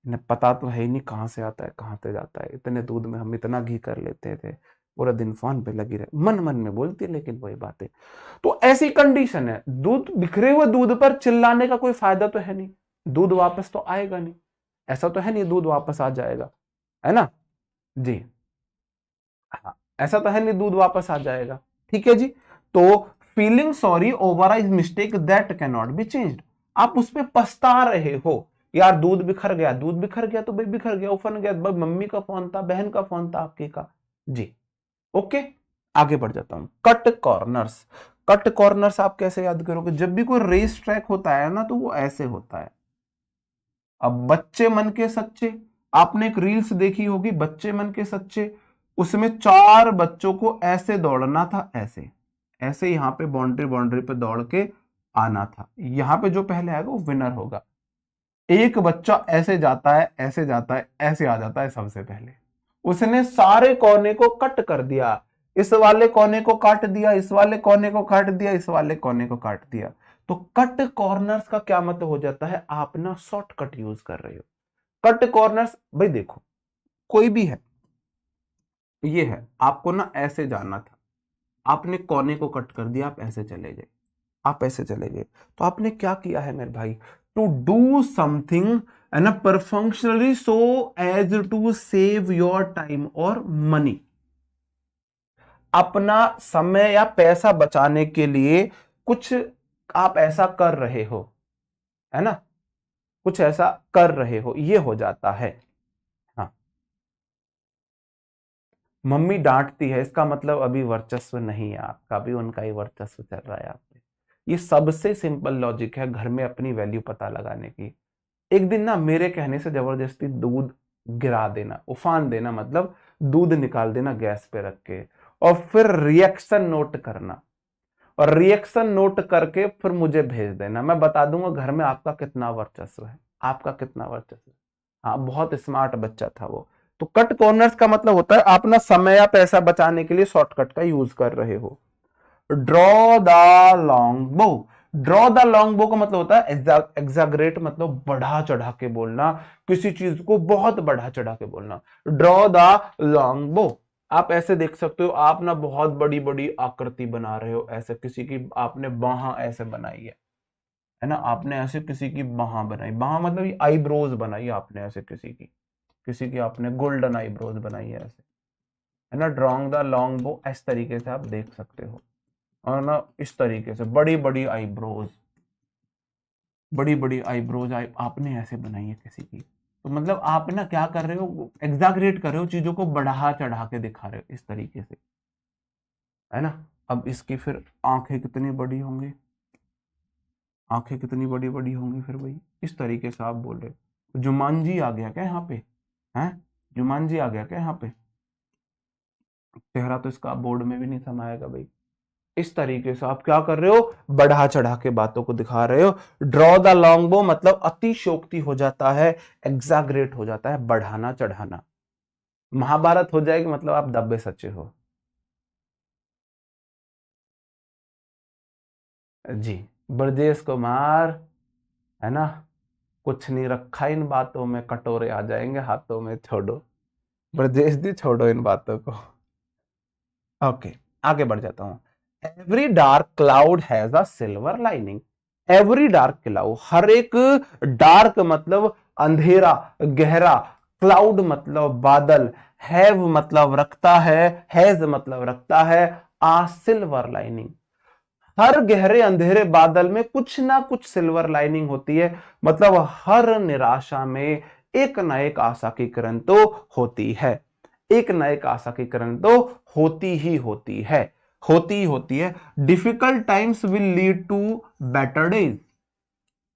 इन्हें पता तो है ही नहीं कहां से आता है कहां से जाता है, इतने दूध में हम इतना घी कर लेते थे, पूरा दिन फोन पे लगी रहे, मन मन में बोलती है लेकिन वही बातें। तो ऐसी कंडीशन है, दूध बिखरे हुए दूध पर चिल्लाने का कोई फायदा तो है नहीं, दूध वापस तो आएगा नहीं, ऐसा तो है नहीं दूध वापस आ जाएगा, है ना जी, हाँ, ऐसा तो है नहीं दूध वापस आ जाएगा, ठीक है जी। तो feeling sorry over a mistake that can not be changed, आप उस पर पछता रहे हो, यार दूध बिखर गया, दूध बिखर गया तो भाई बिखर गया, उफन गया, मम्मी का फोन था, बहन का फोन था आपके का जी, ओके। आगे बढ़ जाता हूं। Cut corners. कट कॉर्नर्स आप कैसे याद करोगे? जब भी कोई रेस ट्रैक होता है ना तो वो ऐसे होता है। अब बच्चे मन के सच्चे, आपने एक रील्स देखी होगी बच्चे मन के सच्चे, उसमें 4 बच्चों को ऐसे दौड़ना था, ऐसे ऐसे यहां पे बाउंड्री बाउंड्री पे दौड़ के आना था। यहां पे जो पहले आएगा वो विनर होगा। एक बच्चा ऐसे जाता है, ऐसे जाता है, ऐसे आ जाता है सबसे पहले, उसने सारे कोने को कट कर दिया, इस वाले कोने को काट दिया, इस वाले कोने को काट दिया, इस वाले कोने को काट दिया। तो कट कॉर्नर्स का क्या मतलब हो जाता है? आप ना शॉर्टकट यूज कर रहे हो। कट कॉर्नर्स भाई देखो, कोई भी है, ये है, आपको ना ऐसे जाना था, आपने कोने को कट कर दिया, आप ऐसे चले गए, आप ऐसे चले गए, तो आपने क्या किया है मेरे भाई? To do something and perfunctorily so as to save your time और मनी। अपना समय या पैसा बचाने के लिए कुछ आप ऐसा कर रहे हो, है ना, कुछ ऐसा कर रहे हो, ये हो जाता है। हाँ, मम्मी डांटती है, इसका मतलब अभी वर्चस्व नहीं है आपका, अभी उनका ही वर्चस्व चल रहा है आप पे। ये सबसे सिंपल लॉजिक है घर में अपनी वैल्यू पता लगाने की। एक दिन ना मेरे कहने से जबरदस्ती दूध गिरा देना, उफान देना, मतलब दूध निकाल देना गैस पे रख के, और फिर रिएक्शन नोट करना, और रिएक्शन नोट करके फिर मुझे भेज देना। मैं बता दूंगा घर में आपका कितना वर्चस्व है, आपका कितना वर्चस्व है। हाँ, बहुत स्मार्ट बच्चा था वो। तो कट कॉर्नर्स का मतलब होता है आप ना समय या पैसा बचाने के लिए शॉर्टकट का यूज कर रहे हो। ड्रॉ द लॉन्ग बो। ड्रॉ द लॉन्ग बो का मतलब होता है एग्जैगरेट, मतलब बढ़ा चढ़ा के बोलना, किसी चीज को बहुत बढ़ा चढ़ा के बोलना। ड्रॉ द लॉन्ग बो। आप ऐसे देख सकते हो, आप ना बहुत बड़ी बड़ी आकृति बना रहे हो, ऐसे किसी की आपने बाह ऐसे बनाई है ना, आपने ऐसे किसी की बाह बनाई, बाह मतलब ये आईब्रोज बनाई आपने ऐसे किसी की आपने गोल्डन आईब्रोज बनाई है ऐसे, है ना। ड्रॉइंग द लॉन्ग बो, इस तरीके से आप देख सकते हो, और ना इस तरीके से बड़ी बड़ी आईब्रोज, बड़ी बड़ी आईब्रोज आपने ऐसे बनाई है किसी की। तो मतलब आप ना क्या कर रहे हो? एग्जैगरेट कर रहे हो, चीजों को बढ़ा चढ़ा के दिखा रहे हो इस तरीके से, है ना। अब इसकी फिर आंखें कितनी बड़ी होंगी, आंखें कितनी बड़ी बड़ी होंगी फिर भाई, इस तरीके से आप बोल रहे हो। जुमानजी आ गया क्या यहाँ पे? हैं, जुमानजी आ गया क्या यहाँ पे? चेहरा तो इसका बोर्ड में भी नहीं समाएगा भाई। इस तरीके से आप क्या कर रहे हो? बढ़ा चढ़ा के बातों को दिखा रहे हो। ड्रॉ द लॉन्ग बो मतलब अतिशयोक्ति हो जाता है, एग्जैगरेट हो जाता है, बढ़ाना चढ़ाना। महाभारत हो जाएगी मतलब आप दब्बे सच्चे हो। जी, ब्रजेश कुमार, है ना, कुछ नहीं रखा इन बातों में, कटोरे आ जाएंगे हाथों में, छोड़ो ब्रजेश जी, छोड़ो इन बातों को। ओके, आगे बढ़ जाता हूं। Every dark cloud has a silver lining. Every dark cloud, हर एक डार्क मतलब अंधेरा गहरा, क्लाउड मतलब बादल, हैव मतलब रखता है, हैज मतलब रखता है, आ सिल्वर लाइनिंग। हर गहरे अंधेरे बादल में कुछ ना कुछ सिल्वर लाइनिंग होती है, मतलब हर निराशा में एक ना एक आशा की किरण तो होती है, एक ना एक आशा की किरण तो होती ही होती है, होती ही होती है। Difficult times will lead to better days.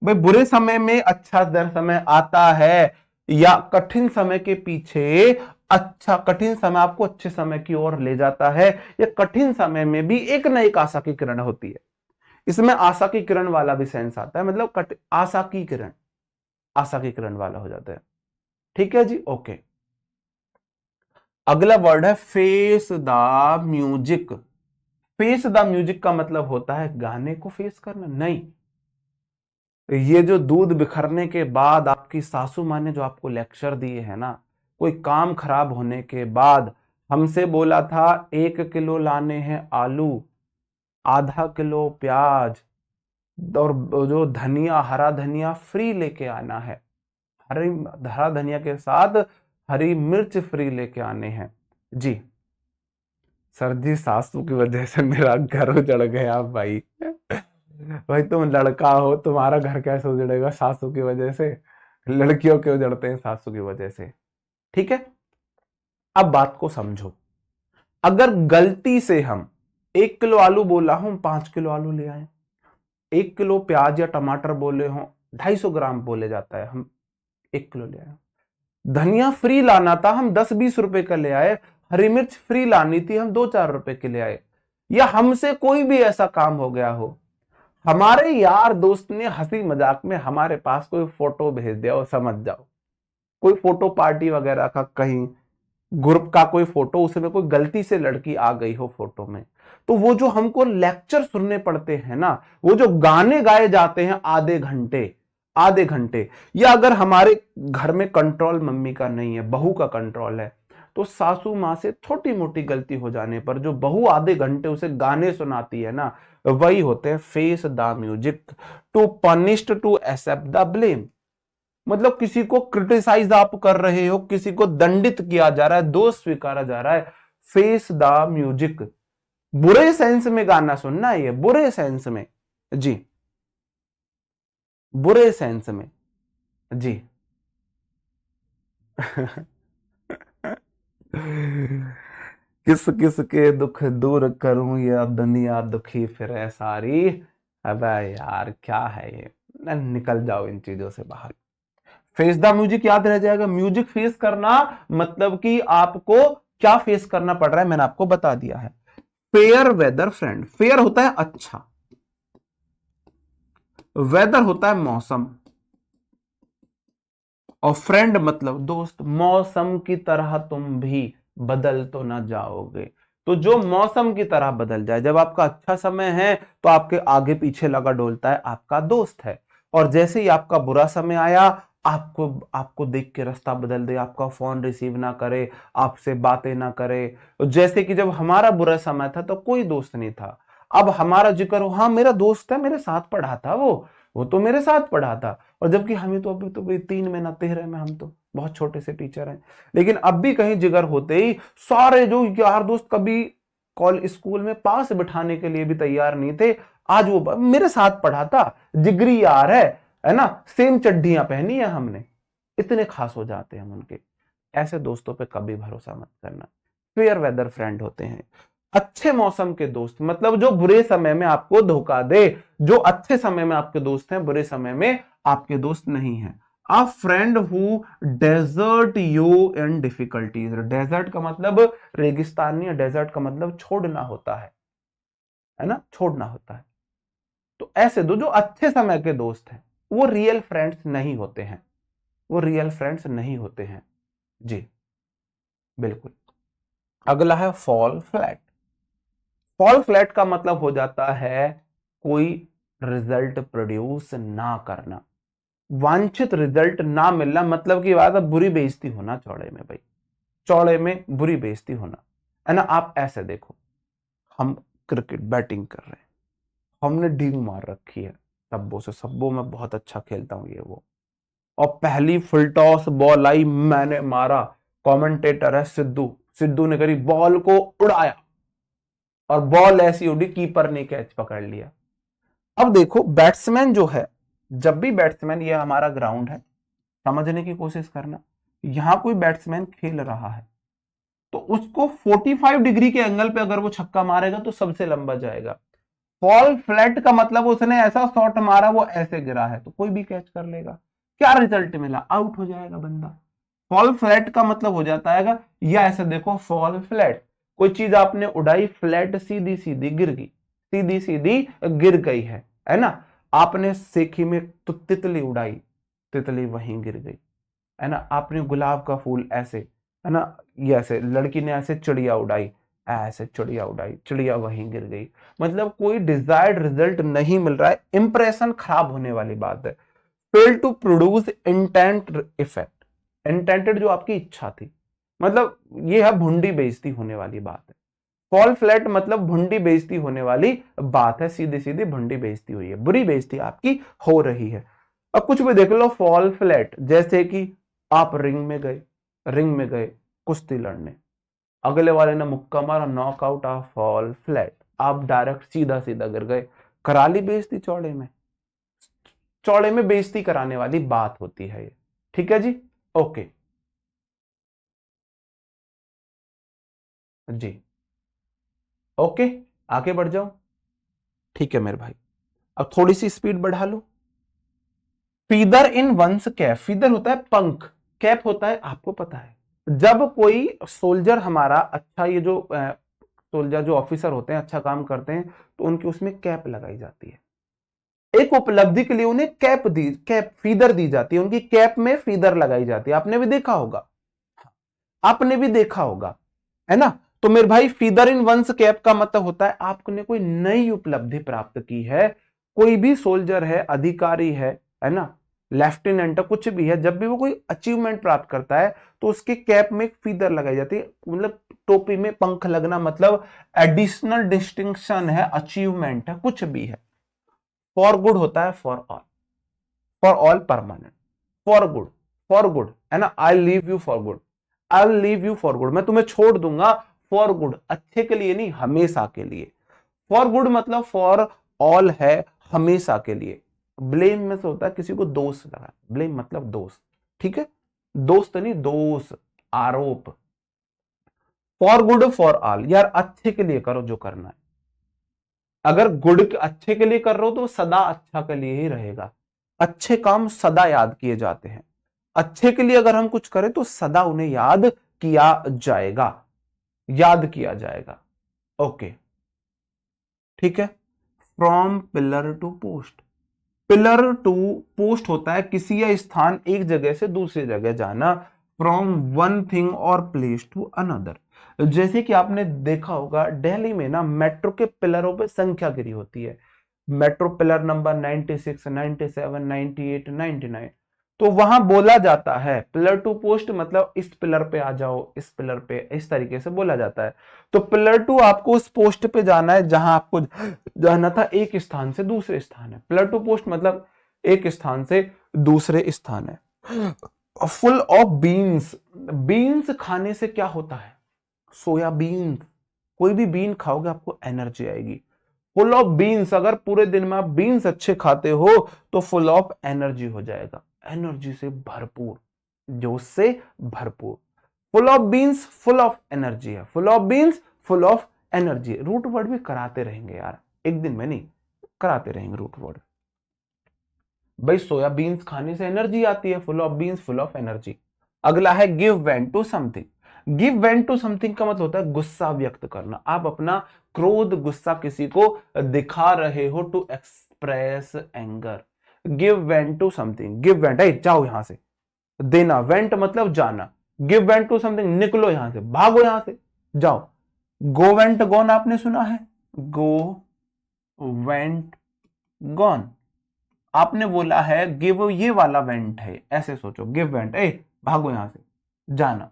भाई बुरे समय में अच्छा समय आता है, या कठिन समय के पीछे अच्छा, कठिन समय आपको अच्छे समय की ओर ले जाता है, या कठिन समय में भी एक न एक आशा की किरण होती है। इसमें आशा की किरण वाला भी सेंस आता है, मतलब आशा की किरण, आशा की किरण वाला हो जाता है। ठीक है जी, ओके। अगला वर्ड है face the music. Face the music का मतलब होता है गाने को फेस करना, नहीं। ये जो दूध बिखरने के बाद आपकी सासू माँ ने जो आपको लेक्चर दिए है ना, कोई काम खराब होने के बाद हमसे बोला था 1 किलो लाने हैं आलू, आधा किलो प्याज, और जो धनिया, हरा धनिया फ्री लेके आना है, हरा धनिया के साथ हरी मिर्च फ्री लेके आने हैं जी। सर जी, सासू की वजह से मेरा घर उजड़ गया भाई। भाई तुम लड़का हो, तुम्हारा घर कैसे उजड़ेगा सासू की वजह से? लड़कियों के उजड़ते हैं सासू की वजह से। ठीक है, अब बात को समझो। अगर गलती से हम 1 किलो आलू बोला हूं 5 किलो आलू ले आए, 1 किलो प्याज या टमाटर बोले हो 250 ग्राम बोले जाता है, हम 1 किलो ले आए। धनिया फ्री लाना था, हम 10-20 रुपए का ले आए। हरी मिर्च फ्री लानी थी, हम 2-4 रुपए के ले आए। या हमसे कोई भी ऐसा काम हो गया हो, हमारे यार दोस्त ने हंसी मजाक में हमारे पास कोई फोटो भेज दिया हो, समझ जाओ कोई फोटो पार्टी वगैरह का, कहीं ग्रुप का कोई फोटो, उसमें कोई गलती से लड़की आ गई हो फोटो में, तो वो जो हमको लेक्चर सुनने पड़ते हैं ना, वो जो गाने गाए जाते हैं आधे घंटे, या अगर हमारे घर में कंट्रोल मम्मी का नहीं है, बहू का कंट्रोल है, तो सासू माँ से छोटी मोटी गलती हो जाने पर जो बहू आधे घंटे उसे गाने सुनाती है ना, वही होते हैं face the music to punished to accept the blame. मतलब किसी को क्रिटिसाइज आप कर रहे हो, किसी को दंडित किया जा रहा है, दोष स्वीकारा जा रहा है, फेस द म्यूजिक। बुरे सेंस में गाना सुनना है, ये बुरे सेंस में जी, बुरे सेंस में जी। किस किस के दुख दूर करूं, ये दुनिया दुखी फिरे सारी। अबे यार क्या है ये, निकल जाओ इन चीजों से बाहर। फेस द म्यूजिक याद रह जाएगा, म्यूजिक फेस करना मतलब कि आपको क्या फेस करना पड़ रहा है, मैंने आपको बता दिया है। फेयर वेदर फ्रेंड, फेयर होता है अच्छा, वेदर होता है मौसम, और फ्रेंड मतलब दोस्त। मौसम की तरह तुम भी बदल तो ना जाओगे, तो जो मौसम की तरह बदल जाए, जब आपका अच्छा समय है तो आपके आगे पीछे लगा डोलता है आपका दोस्त है, और जैसे ही आपका बुरा समय आया, आपको आपको देख के रास्ता बदल दे, आपका फोन रिसीव ना करे, आपसे बातें ना करे। जैसे कि जब हमारा बुरा समय था तो कोई दोस्त नहीं था, अब हमारा जिक्र हो, हाँ मेरा दोस्त है, मेरे साथ पढ़ा था, वो तो मेरे साथ पढ़ा था। और जबकि हमें तो अभी तो भाई 3 में ना 13 में, हम तो बहुत छोटे से टीचर हैं, लेकिन अब भी कहीं जिगर होते ही सारे जो यार दोस्त कभी कॉलेज स्कूल में पास बिठाने के लिए भी तैयार नहीं थे, आज वो मेरे साथ पढ़ा था, जिगरी यार है ना, सेम चड्डियां पहनी है हमने, इतने खास हो जाते हैं हम उनके। ऐसे दोस्तों पे कभी भरोसा मत करना, फेयर वेदर फ्रेंड होते हैं। अच्छे मौसम के दोस्त मतलब जो बुरे समय में आपको धोखा दे, जो अच्छे समय में आपके दोस्त हैं, बुरे समय में आपके दोस्त नहीं हैं। A friend who desert you in difficulties, desert का मतलब रेगिस्तान नहीं है, डेजर्ट का मतलब छोड़ना होता है ना, छोड़ना होता है। तो ऐसे दो जो अच्छे समय के दोस्त हैं, वो रियल फ्रेंड्स नहीं होते हैं, वो रियल फ्रेंड्स नहीं होते हैं जी, बिल्कुल। अगला है फॉल फ्लैट। फॉल फ्लैट का मतलब हो जाता है कोई रिजल्ट प्रोड्यूस ना करना, वांछित रिजल्ट ना मिलना, मतलब की बात है बुरी बेइज्जती होना चौड़े में, भाई चौड़े में बुरी बेइज्जती होना, है ना। आप ऐसे देखो, हम क्रिकेट बैटिंग कर रहे हैं, हमने डींग मार रखी है सब्बों से, सब्बों में बहुत अच्छा खेलता हूं ये वो, और पहली फुल टॉस बॉल आई, मैंने मारा, कमेंटेटर है सिद्धू, सिद्धू ने करी बॉल को उड़ाया, और बॉल ऐसी उड़ी कीपर ने कैच पकड़ लिया। अब देखो बैट्समैन जो है, जब भी बैट्समैन, ये हमारा ग्राउंड है, समझने की कोशिश करना, यहां कोई बैट्समैन खेल रहा है तो उसको 45 डिग्री के एंगल पे अगर वो छक्का मारेगा तो सबसे लंबा जाएगा। फॉल फ्लैट का मतलब उसने ऐसा शॉट मारा वो ऐसे गिरा है तो कोई भी कैच कर लेगा, क्या रिजल्ट मिला, आउट हो जाएगा बंदा। फॉल फ्लैट का मतलब हो जाता है, या ऐसे देखो फॉल फ्लैट, कोई चीज आपने उड़ाई, फ्लैट सीधी सीधी गिर गई, सीधी सीधी गिर गई है ना। आपने सेखी में तो तितली उड़ाई, तितली वहीं गिर गई, है ना। आपने गुलाब का फूल ऐसे, है ना, ये ऐसे, लड़की ने ऐसे चिड़िया उड़ाई, ऐसे चिड़िया उड़ाई, चिड़िया वहीं गिर गई। मतलब कोई डिजायर्ड रिजल्ट नहीं मिल रहा है, इंप्रेशन खराब होने वाली बात है। Fail to produce intent effect, intended जो आपकी इच्छा थी, मतलब ये है भुंडी बेइज्जती होने वाली बात है। फॉल फ्लैट मतलब भुंडी बेइज्जती होने वाली बात है, सीधी सीधी भुंडी बेइज्जती हुई है, बुरी बेइज्जती आपकी हो रही है। अब कुछ भी देख लो फॉल फ्लैट, जैसे कि आप रिंग में गए कुश्ती लड़ने, अगले वाले ने मुक्का मारा, नॉकआउट ऑफ फॉल फ्लैट, आप डायरेक्ट सीधा सीधा गिर गए, करा ली बेइज्जती चौड़े में, चौड़े में बेइज्जती कराने वाली बात होती है ये, ठीक है जी, ओके जी। ओके, आगे बढ़ जाओ। ठीक है मेरे भाई, अब थोड़ी सी स्पीड बढ़ा लो। फीदर इन वंस कैप, फीदर होता है पंख, कैप होता है आपको पता है जब कोई सोल्जर हमारा अच्छा, ये जो सोल्जर जो ऑफिसर होते हैं अच्छा काम करते हैं तो उनकी उसमें कैप लगाई जाती है। एक उपलब्धि के लिए उन्हें कैप फीदर दी जाती है, उनकी कैप में फीदर लगाई जाती है। आपने भी देखा होगा, आपने भी देखा होगा, है ना। तो मेरे भाई फीदर इन वंस कैप का मतलब होता है आपने कोई नई उपलब्धि प्राप्त की है। कोई भी सोल्जर है, अधिकारी है ना, लेफ्टिनेंट कुछ भी है, जब भी वो कोई अचीवमेंट प्राप्त करता है तो उसके कैप में एक फीदर लगाई जाती है, मतलब टोपी में पंख लगना मतलब एडिशनल डिस्टिंक्शन है, अचीवमेंट है, कुछ भी है। फॉर गुड होता है, for all permanent, for good है ना, I leave you for good, I leave you for good, मैं तुम्हें छोड़ दूंगा फॉर गुड, अच्छे के लिए नहीं, हमेशा के लिए। फॉर गुड मतलब फॉर ऑल है, हमेशा के लिए। ब्लेम में से होता है किसी को दोष लगा, ब्लेम मतलब दोष, ठीक है, दोस्त नहीं, दोष, आरोप। फॉर गुड फॉर ऑल, यार अच्छे के लिए करो जो करना है। अगर गुड अच्छे के लिए कर रहे हो तो सदा अच्छा के लिए ही रहेगा। अच्छे काम सदा याद किए जाते हैं, अच्छे के लिए अगर हम कुछ करें तो सदा उन्हें याद किया जाएगा, याद किया जाएगा। ओके, ठीक है। From pillar to post, pillar to post होता है किसी या स्थान, एक जगह से दूसरी जगह जाना। फ्रॉम वन थिंग और प्लेस टू अनदर, जैसे कि आपने देखा होगा दिल्ली में ना मेट्रो के पिलरों पे संख्या गिरी होती है, मेट्रो पिलर नंबर 96, 97, 98, 99। तो वहां बोला जाता है पिलर टू पोस्ट मतलब इस पिलर पे आ जाओ, इस पिलर पे, इस तरीके से बोला जाता है। तो पिलर टू आपको उस पोस्ट पे जाना है जहां आपको जाना था, एक स्थान से दूसरे स्थान है। पिलर टू पोस्ट मतलब एक स्थान से दूसरे स्थान है। फुल ऑफ बीन्स, बीन्स खाने से क्या होता है, सोयाबीन, कोई भी बीन खाओगे आपको एनर्जी आएगी। फुल ऑफ बीन्स, अगर पूरे दिन में आप बीन्स अच्छे खाते हो तो फुल ऑफ एनर्जी हो जाएगा, एनर्जी से भरपूर, जोश से भरपूर। Full of beans full of energy है, full of beans full of energy. Root word भी कराते रहेंगे यार, एक दिन में नहीं, कराते रहेंगे रूट वर्ड। भाई सोयाबीन्स खाने से एनर्जी आती है, full of beans full of energy. अगला है give vent to something, give vent to something का मतलब होता है गुस्सा व्यक्त करना, आप अपना क्रोध गुस्सा किसी को दिखा रहे हो, to express anger. Give vent to something, give vent है जाओ यहां से, देना, वेंट मतलब जाना, गिव वेंट टू समथिंग निकलो यहां से, भागो यहां से, जाओ। गो वेंट गॉन आपने सुना है, गो वेंट गॉन, आपने बोला है गिव, ये वाला वेंट है, ऐसे सोचो, गिव वेंट, ए भागो यहां से, जाना,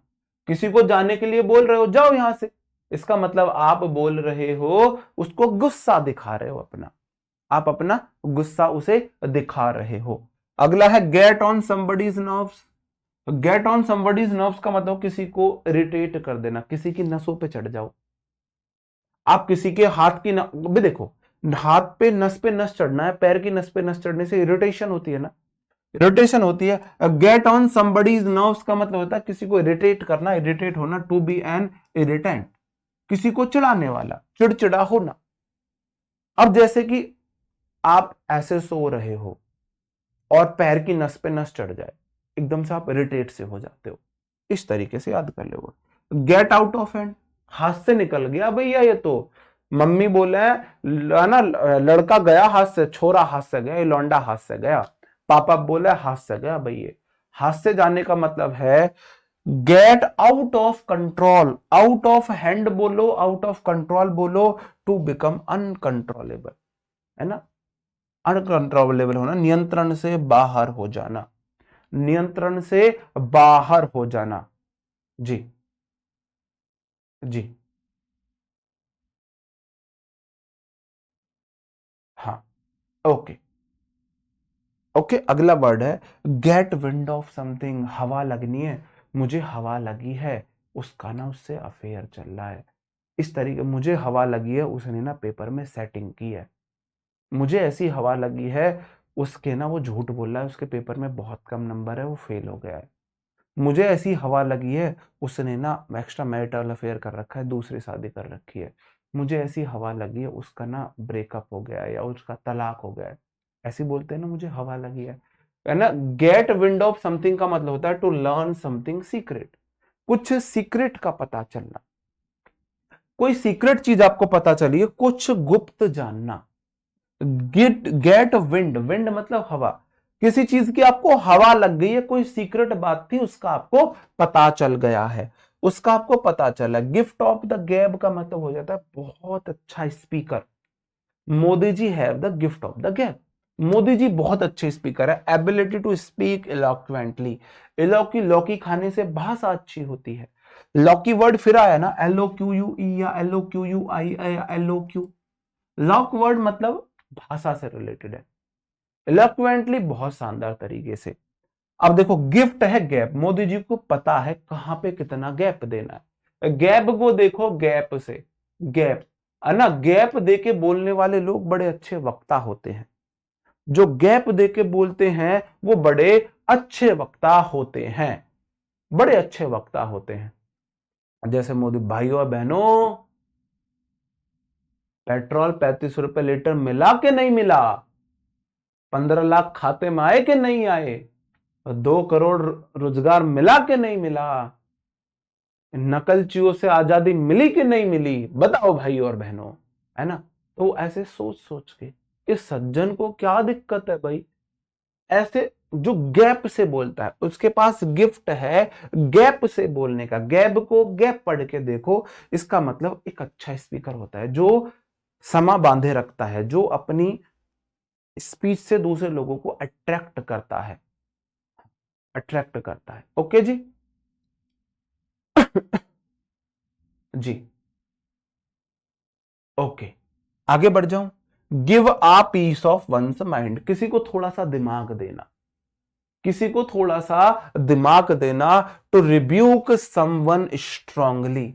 किसी को जाने के लिए बोल रहे हो जाओ यहां से, इसका मतलब आप बोल रहे हो, उसको गुस्सा दिखा रहे हो अपना, आप अपना गुस्सा उसे दिखा रहे हो। अगला है get on somebody's nerves, get on somebody's nerves का मतलब किसी को इरिटेट कर देना, किसी की नसों पे चढ़ जाओ। आप किसी के हाथ की भी देखो, हाथ पे नस चढ़ना है, पैर की नस पे नस चढ़ने से इरिटेशन होती है ना, इरिटेशन होती है। गेट ऑन समबडीज नर्व्स का मतलब होता है किसी को इरिटेट करना, इरिटेट होना, टू बी एन इरिटेंट, किसी को चिढ़ाने वाला, चिड़चिड़ा होना। अब जैसे कि आप ऐसे सो रहे हो और पैर की नस पे नस चढ़ जाए, एकदम से आप इरिटेट से हो जाते हो, इस तरीके से याद कर लो। गेट आउट ऑफ हैंड, हाथ से निकल गया भैया, ये तो मम्मी बोले है ना, लड़का गया हाथ से, छोरा हाथ से गया, लौंडा हाथ से गया, पापा बोले हाथ से गया भाई, ये हाथ से जाने का मतलब है get out of control, out of hand बोलो, आउट ऑफ कंट्रोल बोलो, टू बिकम अनकंट्रोलेबल, है ना, अनकंट्रोलेबल होना, नियंत्रण से बाहर हो जाना, नियंत्रण से बाहर हो जाना। जी, जी, हाँ, ओके, ओके। अगला वर्ड है गेट विंड ऑफ समथिंग, हवा लगनी है, मुझे हवा लगी है, उसका ना उससे अफेयर चल रहा है, इस तरीके, मुझे हवा लगी है, उसने ना पेपर में सेटिंग की है, मुझे ऐसी हवा लगी है, उसके ना वो झूठ बोल रहा है, उसके पेपर में बहुत कम नंबर है, वो फेल हो गया है। मुझे ऐसी हवा लगी है, उसने ना एक्स्ट्रा मैरिटल अफेयर कर रखा है, दूसरी शादी कर रखी है। मुझे ऐसी हवा लगी है, उसका ना ब्रेकअप हो गया है या उसका तलाक हो गया है, ऐसे बोलते हैं ना, मुझे हवा लगी है ना। गेट विंड ऑफ समथिंग का मतलब होता है टू लर्न समथिंग सीक्रेट, कुछ सीक्रेट का पता चलना, कोई सीक्रेट चीज आपको पता चली है, कुछ गुप्त जानना। गेट विंड, विंड मतलब हवा, किसी चीज की आपको हवा लग गई है, कोई सीक्रेट बात थी उसका आपको पता चल गया है, उसका आपको पता चला। गिफ्ट ऑफ द गैब का मतलब हो जाता है बहुत अच्छा speaker, Modi ji have the gift of the gab, Modi ji बहुत अच्छे स्पीकर है। एबिलिटी टू स्पीक इलोक्वेंटली, इलौकी लौकी खाने से भाषा अच्छी होती है। लौकी वर्ड फिर आया ना, LOQUE या LOQUI या LOQ, लॉक वर्ड मतलब भाषा से रिलेटेड है, इलोक्वेंटली बहुत शानदार तरीके से। अब देखो गिफ्ट है गैप, मोदी जी को पता है कहां पे कितना गैप देना है, गैप को देखो गैप से, गैप है ना, गैप देके बोलने वाले लोग बड़े अच्छे वक्ता होते हैं, जो गैप देके बोलते हैं वो बड़े अच्छे वक्ता होते हैं, बड़े अच्छे वक्ता होते हैं। जैसे मोदी, भाइयों और बहनों, पेट्रोल 35 रुपए लीटर मिला के नहीं मिला, 15 लाख खाते में आए कि नहीं आए, 2 करोड़ रोजगार मिला के नहीं मिला, नकलचियों से आजादी मिली कि नहीं मिली, बताओ भाई और बहनों, है ना। तो ऐसे सोच सोच के इस सज्जन को क्या दिक्कत है भाई, ऐसे जो गैप से बोलता है उसके पास गिफ्ट है गैप से बोलने का, गैप को गैप पढ़ के देखो, इसका मतलब एक अच्छा स्पीकर होता है जो समा बांधे रखता है, जो अपनी स्पीच से दूसरे लोगों को अट्रैक्ट करता है, अट्रैक्ट करता है। ओके जी। जी ओके, आगे बढ़ जाऊं। Give a piece of one's mind, किसी को थोड़ा सा दिमाग देना, किसी को थोड़ा सा दिमाग देना। टू रिब्यूक समवन स्ट्रांगली,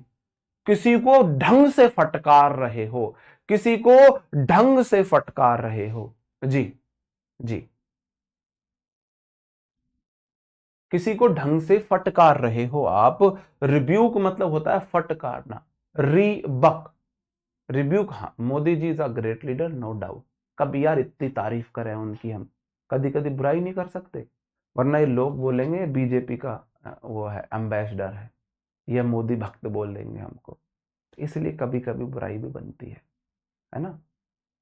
किसी को ढंग से फटकार रहे हो, किसी को ढंग से फटकार रहे हो। जी जी, किसी को ढंग से फटकार रहे हो आप। रिब्यूक मतलब होता है फटकारना, रीबक, रिब्यूक। हाँ, Modi ji is a great leader, no doubt. कभी यार इतनी तारीफ करें उनकी, हम कभी कभी बुराई नहीं कर सकते, वरना ये लोग बोलेंगे बीजेपी का वो है एम्बेसडर है, ये मोदी भक्त बोल देंगे हमको, इसलिए कभी कभी बुराई भी बनती है ना।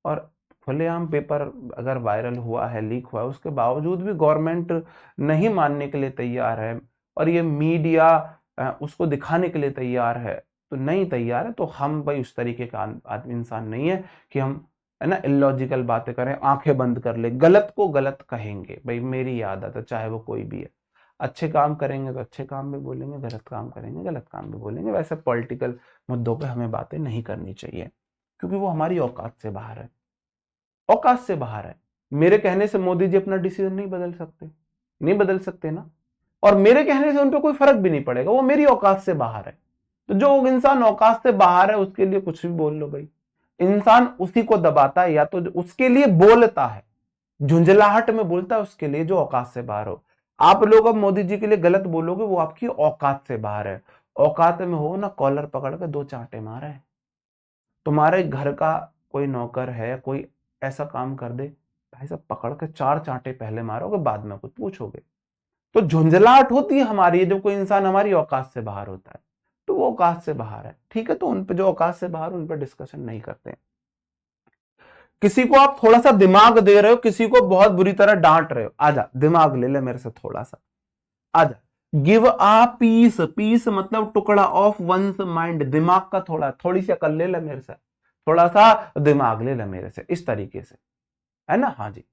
और खुलेआम पेपर अगर वायरल हुआ है, लीक हुआ है, उसके बावजूद भी गवर्नमेंट नहीं मानने के लिए तैयार है, और ये मीडिया उसको दिखाने के लिए तैयार है, तो नहीं तैयार है, तो हम भाई उस तरीके का आदमी इंसान नहीं है कि हम, है ना, इलॉजिकल बातें करें, आंखें बंद कर ले, गलत को गलत कहेंगे, भाई मेरी आदत है, चाहे वो कोई भी है। अच्छे काम करेंगे तो अच्छे काम भी बोलेंगे, गलत काम करेंगे गलत काम भी बोलेंगे। वैसे पॉलिटिकल मुद्दों पे हमें बातें नहीं करनी चाहिए, क्योंकि वो हमारी औकात से बाहर है, औकात से बाहर है। मेरे कहने से मोदी जी अपना डिसीजन नहीं बदल सकते, नहीं बदल सकते ना, और मेरे कहने से उन पर कोई फर्क भी नहीं पड़ेगा, वो मेरी औकात से बाहर है। तो जो इंसान औकात से बाहर है उसके लिए कुछ भी बोल लो भाई, इंसान उसी को दबाता है, या तो उसके लिए बोलता है, झुंझलाहट में बोलता है उसके लिए जो औकात से बाहर हो। आप लोग अब मोदी जी के लिए गलत बोलोगे, वो आपकी औकात से बाहर है। औकात में हो ना, कॉलर पकड़ के 2 चांटे मारे। तुम्हारे घर का कोई नौकर है, कोई ऐसा काम कर दे, भाई साहब पकड़ के 4 चांटे पहले मारोगे, बाद में कुछ पूछोगे। तो झुंझलाहट होती है हमारी जब कोई इंसान हमारी औकात से बाहर होता है, तो वो औकात से बाहर है, ठीक है, तो उन पे जो औकात से बाहर, उन पर डिस्कशन नहीं करते हैं। किसी को आप थोड़ा सा दिमाग दे रहे हो, किसी को बहुत बुरी तरह डांट रहे हो, आजा दिमाग ले ले मेरे से थोड़ा सा, आजा। गिव आ पीस, पीस मतलब टुकड़ा, ऑफ वंस माइंड, दिमाग का थोड़ा, थोड़ी सी अकल ले ले मेरे से, थोड़ा सा दिमाग ले ले मेरे से, इस तरीके से, है ना। हाँ जी,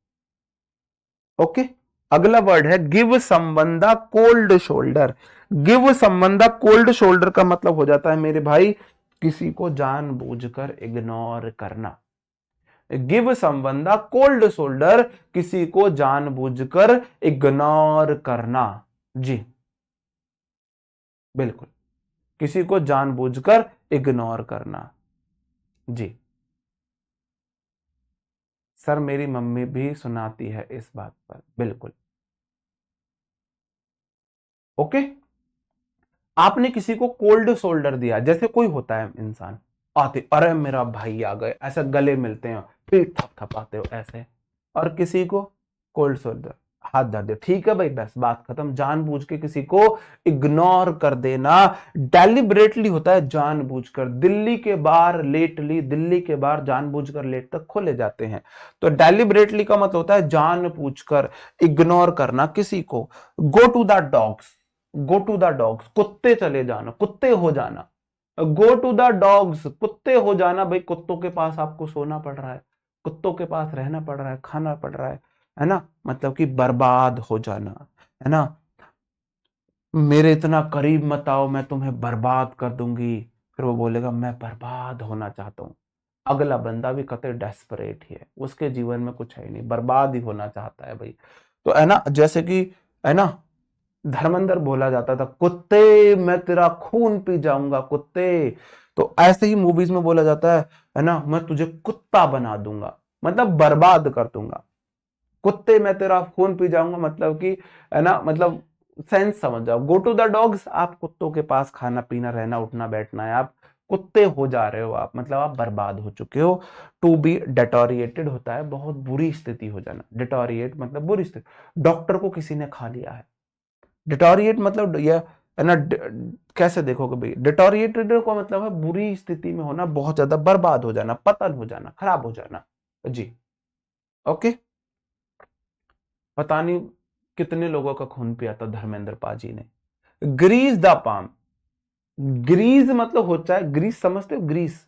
ओके। अगला वर्ड है give somebody cold shoulder. Give somebody cold shoulder का मतलब हो जाता है मेरे भाई, किसी को जानबूझकर इग्नोर करना। गिव संबंधा कोल्ड शोल्डर, किसी को जानबूझकर इग्नोर करना। जी बिल्कुल, किसी को जानबूझकर इग्नोर करना। जी सर, मेरी मम्मी भी सुनाती है इस बात पर, बिल्कुल। ओके, आपने किसी को कोल्ड शोल्डर दिया, जैसे कोई होता है इंसान, आते, अरे मेरा भाई आ गए, ऐसा गले मिलते हैं, फिर थपथपाते हो ऐसे, और किसी को कोल्ड शोल्डर, हाथ धर दे, ठीक है भाई, बस बात खत्म। जानबूझ के किसी को इग्नोर कर देना डेलिबरेटली होता है, जानबूझकर। दिल्ली के बाहर लेटली, दिल्ली के बाहर जानबूझकर लेट तक खोले जाते हैं। तो डेलिबरेटली का मतलब होता है जानबूझकर इग्नोर करना किसी को। Go to the dogs, go to the dogs, कुत्ते चले जाना, कुत्ते हो जाना। गो टू द डॉग्स, कुत्ते हो जाना। भाई कुत्तों के पास आपको सोना पड़ रहा है, कुत्तों के पास रहना पड़ रहा है, खाना पड़ रहा है ना, मतलब कि बर्बाद हो जाना, है ना। मेरे इतना करीब मत आओ, मैं तुम्हें बर्बाद कर दूंगी। फिर वो बोलेगा मैं बर्बाद होना चाहता हूं। अगला बंदा भी कतई डेस्परेट ही है, उसके जीवन में कुछ है ही नहीं, बर्बाद ही होना चाहता है भाई। तो है ना, जैसे कि है ना, धर्मेंद्र बोला जाता था, कुत्ते मैं तेरा खून पी जाऊंगा कुत्ते। तो ऐसे ही मूवीज में बोला जाता है ना, मैं तुझे कुत्ता बना दूंगा, मतलब बर्बाद कर दूंगा। कुत्ते मैं तेरा खून पी जाऊंगा, मतलब कि है ना, मतलब सेंस समझ जाओ। गो टू द डॉग्स, आप कुत्तों के पास खाना पीना रहना उठना बैठना है, आप कुत्ते हो जा रहे हो, आप मतलब आप बर्बाद हो चुके हो। टू बी डेटोरिएटेड होता है बहुत बुरी स्थिति हो जाना, डिटोरिएट मतलब बुरी स्थिति। डॉक्टर को किसी ने खा लिया है, डिटोरिएट मतलब यह है ना, कैसे देखोगे भाई, डिटोरिएटेड का मतलब है बुरी स्थिति में होना, बहुत ज्यादा बर्बाद हो जाना, पतन हो जाना, खराब हो जाना। जी ओके। पता नहीं कितने लोगों का खून पिया था धर्मेंद्र पाजी ने। ग्रीस द पाम, ग्रीस मतलब होता है, ग्रीस समझते हो, ग्रीस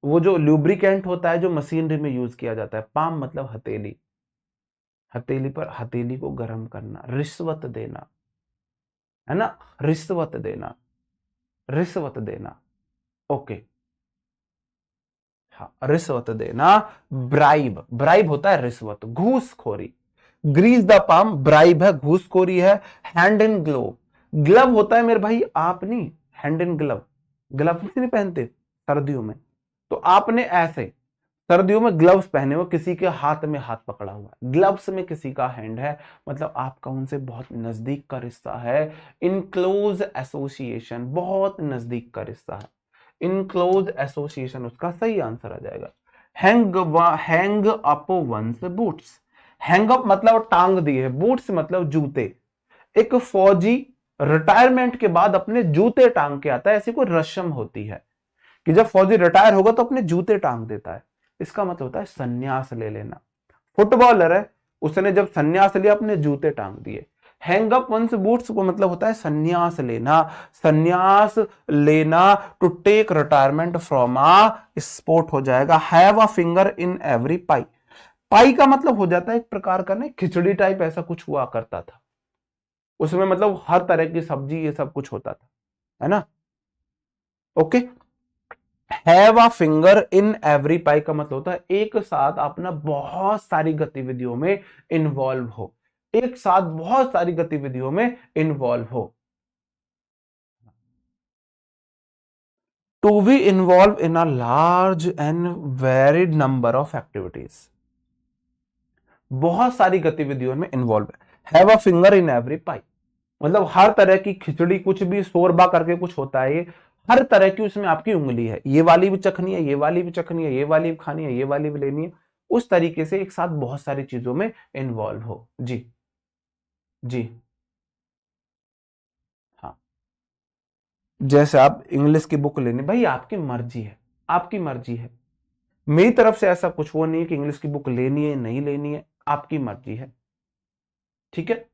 वो जो लुब्रिकेंट होता है जो मशीनरी में यूज किया जाता है। पाम मतलब हथेली, हथेली पर हथेली को गर्म करना, रिश्वत देना, है ना, रिश्वत देना, रिश्वत देना। ओके, हाँ, रिश्वत देना, ब्राइब, ब्राइब होता है रिश्वत, घूसखोरी। ग्रीस द पाम ब्राइब है, घूसखोरी है। हैंड इन ग्लोव, ग्लव होता है मेरे भाई, आप नहीं, हैंड इन ग्लव, ग्लव नहीं पहनते सर्दियों में, तो आपने ऐसे सर्दियों में ग्लव्स पहने हुए, किसी के हाथ में हाथ पकड़ा हुआ है, ग्लव्स में किसी का हैंड है, मतलब आपका उनसे बहुत नजदीक का रिश्ता है। इन क्लोज एसोसिएशन, बहुत नजदीक का रिश्ता है, इन क्लोज एसोसिएशन उसका सही आंसर आ जाएगा। Hang up one's boots, hang up मतलब टांग दिए, बूट्स मतलब जूते। एक फौजी रिटायरमेंट के बाद अपने जूते टांग के आता है, ऐसी कोई रस्म होती है कि जब फौजी रिटायर होगा तो अपने जूते टांग देता है, इसका मतलब होता है संन्यास ले लेना। फुटबॉलर है, उसने जब संन्यास लिया अपने जूते टांग दिए। हैंग अप वंस बूट्स को मतलब होता है संन्यास लेना, संन्यास लेना, to take retirement from a sport हो जाएगा। Have a finger in every pie, pie का मतलब हो जाता है एक प्रकार का ना खिचड़ी टाइप ऐसा कुछ हुआ करता था, उसमें मतलब हर तरह की सब्जी ये सब कुछ होता था, है ना। Okay, have a finger in every pie का मतलब होता है एक साथ अपना बहुत सारी गतिविधियों में इन्वॉल्व हो, एक साथ बहुत सारी गतिविधियों में इन्वॉल्व हो। To be involve in a large and varied number of activities, बहुत सारी गतिविधियों में इन्वॉल्व है। Have a finger in every pie मतलब हर तरह की खिचड़ी, कुछ भी शोरबा करके कुछ होता है, ये हर तरह की उसमें आपकी उंगली है, ये वाली भी चखनी है, ये वाली भी चखनी है, ये वाली भी खानी है, ये वाली भी लेनी है, उस तरीके से एक साथ बहुत सारी चीजों में इन्वॉल्व हो। जी जी हाँ, जैसे आप इंग्लिश की बुक लेनी, भाई आपकी मर्जी है, आपकी मर्जी है, मेरी तरफ से ऐसा कुछ वो नहीं है कि इंग्लिश की बुक लेनी है नहीं लेनी है, आपकी मर्जी है, ठीक है।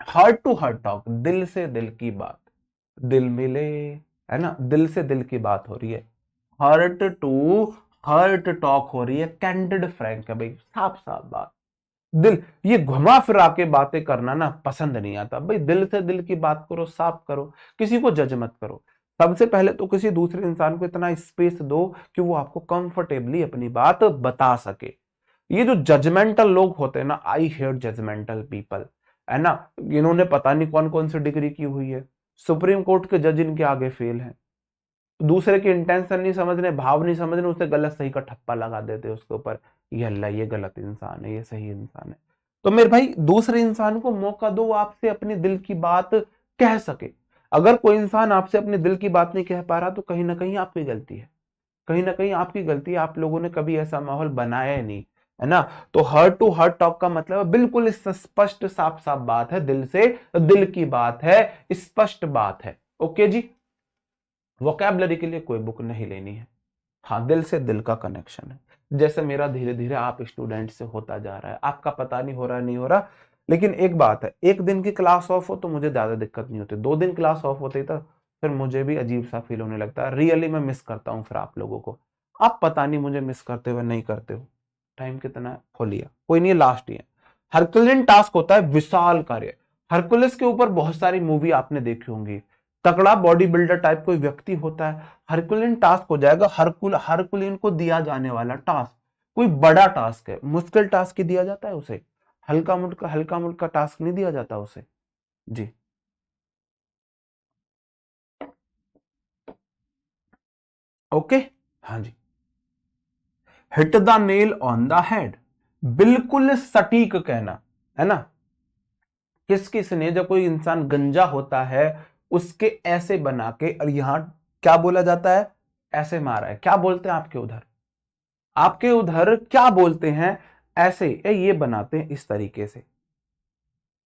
हार्ट टू हार्ट टॉक, दिल से दिल की बात, दिल मिले, है ना, दिल से दिल की बात हो रही है, हार्ट टू हार्ट टॉक हो रही है, कैंडिड फ्रैंक है भाई, साफ साफ बात। दिल, ये घुमा फिरा के बातें करना ना पसंद नहीं आता भाई, दिल से दिल की बात करो, साफ करो, किसी को जज मत करो। सबसे पहले तो किसी दूसरे इंसान को इतना स्पेस दो कि वो आपको कंफर्टेबली अपनी बात बता सके। ये जो जजमेंटल लोग होते हैं ना, आई हेट जजमेंटल पीपल, है ना, इन्होंने पता नहीं कौन कौन सी डिग्री की हुई है, सुप्रीम कोर्ट के जज इनके आगे फेल हैं, दूसरे के इंटेंशन नहीं समझ रहे, भाव नहीं समझ रहे, उसे गलत सही का ठप्पा लगा देते उसके ऊपर, ये अल्लाह ये गलत इंसान है, ये सही इंसान है। तो मेरे भाई दूसरे इंसान को मौका दो आपसे अपने दिल की बात कह सके। अगर कोई इंसान आपसे अपने दिल की बात नहीं कह पा रहा तो कहीं ना कहीं आपकी गलती है, कहीं ना कहीं आपकी गलती है, आप लोगों ने कभी ऐसा माहौल बनाया ही नहीं, है ना। तो हर्ट टू हर्ट टॉक का मतलब बिल्कुल स्पष्ट साफ साफ बात है, दिल से दिल की बात है, स्पष्ट बात है। ओके जी, वोकैबलरी के लिए कोई बुक नहीं लेनी है। हाँ, दिल से दिल का कनेक्शन है, जैसे मेरा धीरे धीरे आप स्टूडेंट से होता जा रहा है, आपका पता नहीं हो रहा नहीं हो रहा। लेकिन एक बात है, एक दिन की क्लास ऑफ हो तो मुझे ज्यादा दिक्कत नहीं होती, 2 दिन क्लास ऑफ होती तो फिर मुझे भी अजीब सा फील होने लगता है, रियली मैं मिस करता हूँ फिर आप लोगों को। आप पता नहीं मुझे मिस करते हुए नहीं करते हो। टाइम कितना है, हो लिया, कोई नहीं, लास्ट ही है। हरकुलिन टास्क होता है विशाल कार्य। हरकुलिस के ऊपर बहुत सारी मूवी आपने देखी होंगी, तगड़ा बॉडी बिल्डर टाइप कोई व्यक्ति होता है, हरकुलिन टास्क हो जाएगा, हरकुलिन को दिया जाने वाला टास्क कोई बड़ा टास्क है, मुश्किल टास्क ही दिया जाता है उसे, हल्का मुल्का टास्क नहीं दिया जाता उसे। जी, ओके, हाँ जी। Hit the nail on the head, बिल्कुल सटीक कहना, है ना। किस किस ने, जब कोई इंसान गंजा होता है उसके ऐसे बना के, और यहां क्या बोला जाता है, ऐसे मारा है, क्या बोलते हैं आपके उधर, आपके उधर क्या बोलते हैं, ऐसे ये बनाते हैं इस तरीके से,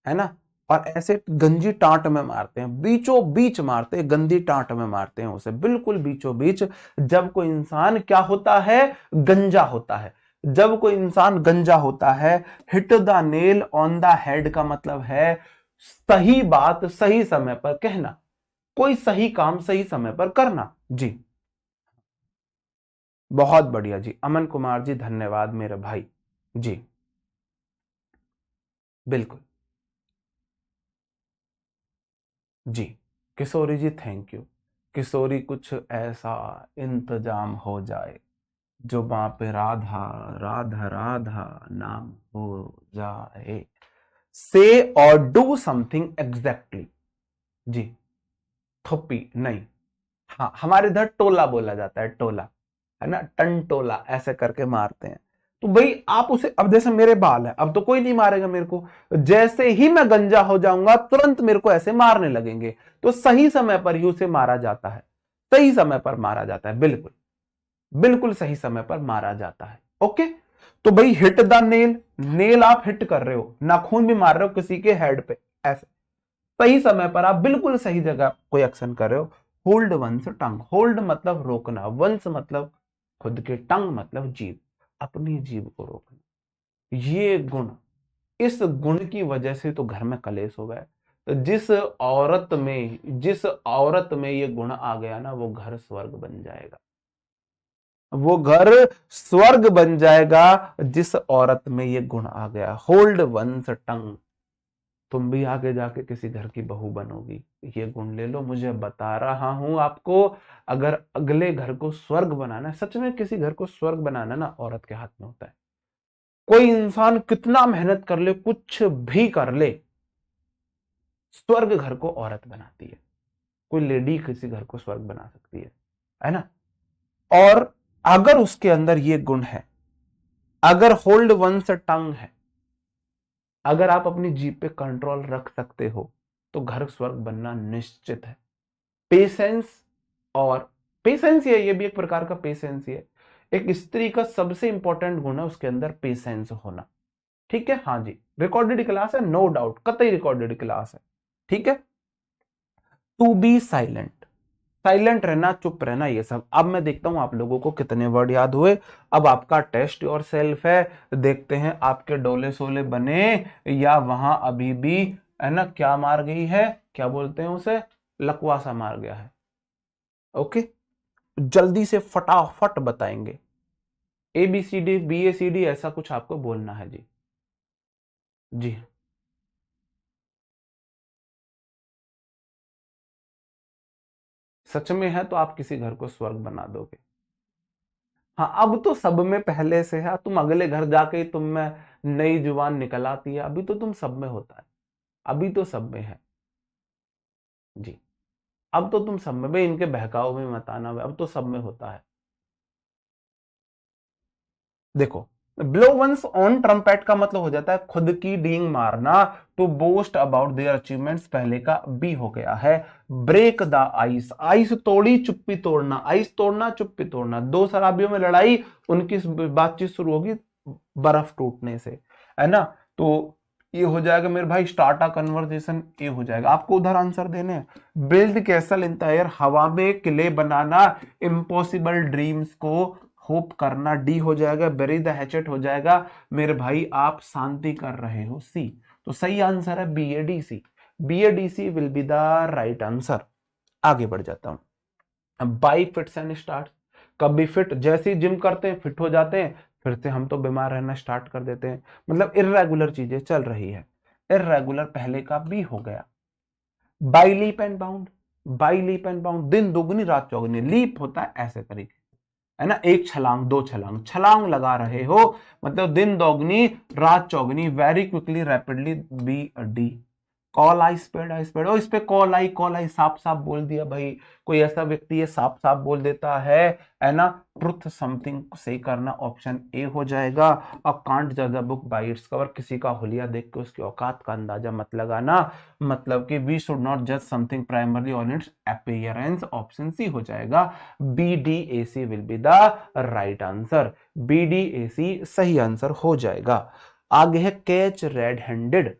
है ना। और ऐसे गंजी टांट में मारते हैं, बीचों बीच मारते हैं, गंदी टांट में मारते हैं उसे, बिल्कुल बीचों बीच। जब कोई इंसान क्या होता है, गंजा होता है, जब कोई इंसान गंजा होता है, hit the nail on the head का मतलब है सही बात सही समय पर कहना, कोई सही काम सही समय पर करना। जी, बहुत बढ़िया जी, अमन कुमार जी धन्यवाद मेरे भाई। जी, बिल्कुल जी, किशोरी जी थैंक यू। किशोरी कुछ ऐसा इंतजाम हो जाए जो वहां पे राधा राधा राधा नाम हो जाए, से और डू समथिंग एग्जैक्टली। जी, थोपी नहीं, हाँ हमारे इधर टोला बोला जाता है, टोला, है ना, टंटोला ऐसे करके मारते हैं। तो भाई आप उसे, अब जैसे मेरे बाल है, अब तो कोई नहीं मारेगा मेरे को, जैसे ही मैं गंजा हो जाऊंगा तुरंत मेरे को ऐसे मारने लगेंगे, तो सही समय पर ही उसे मारा जाता है, सही समय पर मारा जाता है, बिल्कुल बिल्कुल सही समय पर मारा जाता है। ओके, तो भाई हिट द नेल, नेल आप हिट कर रहे हो, नाखून भी मार रहे हो किसी के हेड पे, ऐसे सही समय पर आप बिल्कुल सही जगह कोई एक्शन कर रहे हो। होल्ड वंस टंग, होल्ड मतलब रोकना, वंस मतलब खुद के, टंग मतलब जीभ, अपनी जीभ को रोकना, ये गुण, इस गुण की वजह से तो घर में कलेश हो गया। तो जिस औरत में ये गुण आ गया ना, वो घर स्वर्ग बन जाएगा, वो घर स्वर्ग बन जाएगा, जिस औरत में ये गुण आ गया, होल्ड वंस टंग। तुम भी आगे जाके किसी घर की बहू बनोगी, ये गुण ले लो, मुझे बता रहा हूं आपको। अगर अगले घर को स्वर्ग बनाना है, सच में किसी घर को स्वर्ग बनाना ना औरत के हाथ में होता है। कोई इंसान कितना मेहनत कर ले, कुछ भी कर ले, स्वर्ग घर को औरत बनाती है। कोई लेडी किसी घर को स्वर्ग बना सकती है ना। और अगर उसके अंदर ये गुण है, अगर होल्ड वंस टंग है, अगर आप अपनी जीभ पे कंट्रोल रख सकते हो, तो घर स्वर्ग बनना निश्चित है। पेशेंस, और पेशेंस ये भी एक प्रकार का पेशेंस ही है। एक स्त्री का सबसे इंपॉर्टेंट गुण है उसके अंदर पेशेंस होना। ठीक है, हाँ जी, रिकॉर्डेड क्लास है, नो डाउट, कतई रिकॉर्डेड क्लास है। ठीक है, टू बी साइलेंट, साइलेंट रहना, चुप रहना, ये सब। अब मैं देखता हूं आप लोगों को कितने वर्ड याद हुए। अब आपका टेस्ट योर सेल्फ है, देखते हैं आपके डोले सोले बने या वहां अभी भी, है ना, क्या मार गई है, क्या बोलते हैं उसे, लकवा सा मार गया है। ओके, जल्दी से फटाफट बताएंगे, A B C D B A C D ऐसा कुछ आपको बोलना है जी। जी, सच में है तो आप किसी घर को स्वर्ग बना दोगे। हाँ, अब तो सब में पहले से है, तुम अगले घर जाके ही तुम में नई जुबान निकल आती है, अभी तो तुम सब में होता है, अभी तो सब में है। जी, अब तो तुम सब में, भाई इनके बहकाव में मत आना, अब तो सब में होता है। देखो, ब्लो वंस ऑन ट्रम्पेट का मतलब हो जाता है खुद की डींग मारना। To boast about their achievements पहले का बी हो गया है। ब्रेक द आइस, आइस तोड़ी चुप्पी तोड़ना, आइस तोड़ना चुप्पी तोड़ना, दो शराबियों में लड़ाई, उनकी बातचीत शुरू होगी बर्फ टूटने से, है ना। तो ये हो जाएगा मेरे भाई स्टार्ट अ कन्वर्सेशन, ये हो जाएगा। आपको उधर आंसर देने हैं। Build castle in the air, हवा में किले बनाना, इम्पॉसिबल ड्रीम्स को होप करना, डी हो जाएगा। बेरी द हैचेट हो जाएगा मेरे भाई आप शांति कर रहे हो, सी। तो सही आंसर है B A D C, B A D C will be the right answer. आगे बढ़ जाता हूं। बाई फिट्स एंड स्टार्ट, कभी फिट, जैसे ही जिम करते हैं फिट हो जाते हैं, फिर से हम तो बीमार रहना स्टार्ट कर देते हैं। मतलब इर्रेगुलर चीजें चल रही है। इर्रेगुलर पहले का बी हो गया। By leap and bound, by leap and bound, दिन दोगुनी रात चौगुनी, लीप होता है ऐसे तरीके, है ना, एक छलांग दो छलांग, छलांग लगा रहे हो, मतलब दिन दोगुनी रात चौगुनी, very quickly rapidly, B D. Call a spade, a spade, और इस पे कॉल आई साफ साफ बोल दिया भाई। कोई ऐसा व्यक्ति है साफ साफ बोल देता है ना। ट्रुथ समथिंग से करना, ऑप्शन ए हो जाएगा। और कांट जज a book by its cover, किसी का हुलिया देख के उसकी औकात का अंदाजा मत लगाना, मतलब कि वी शुड नॉट जज something primarily on its appearance, option C हो जाएगा। B D A C will be the right answer, B D A C सही आंसर हो जाएगा। आगे है कैच रेड हैंडेड,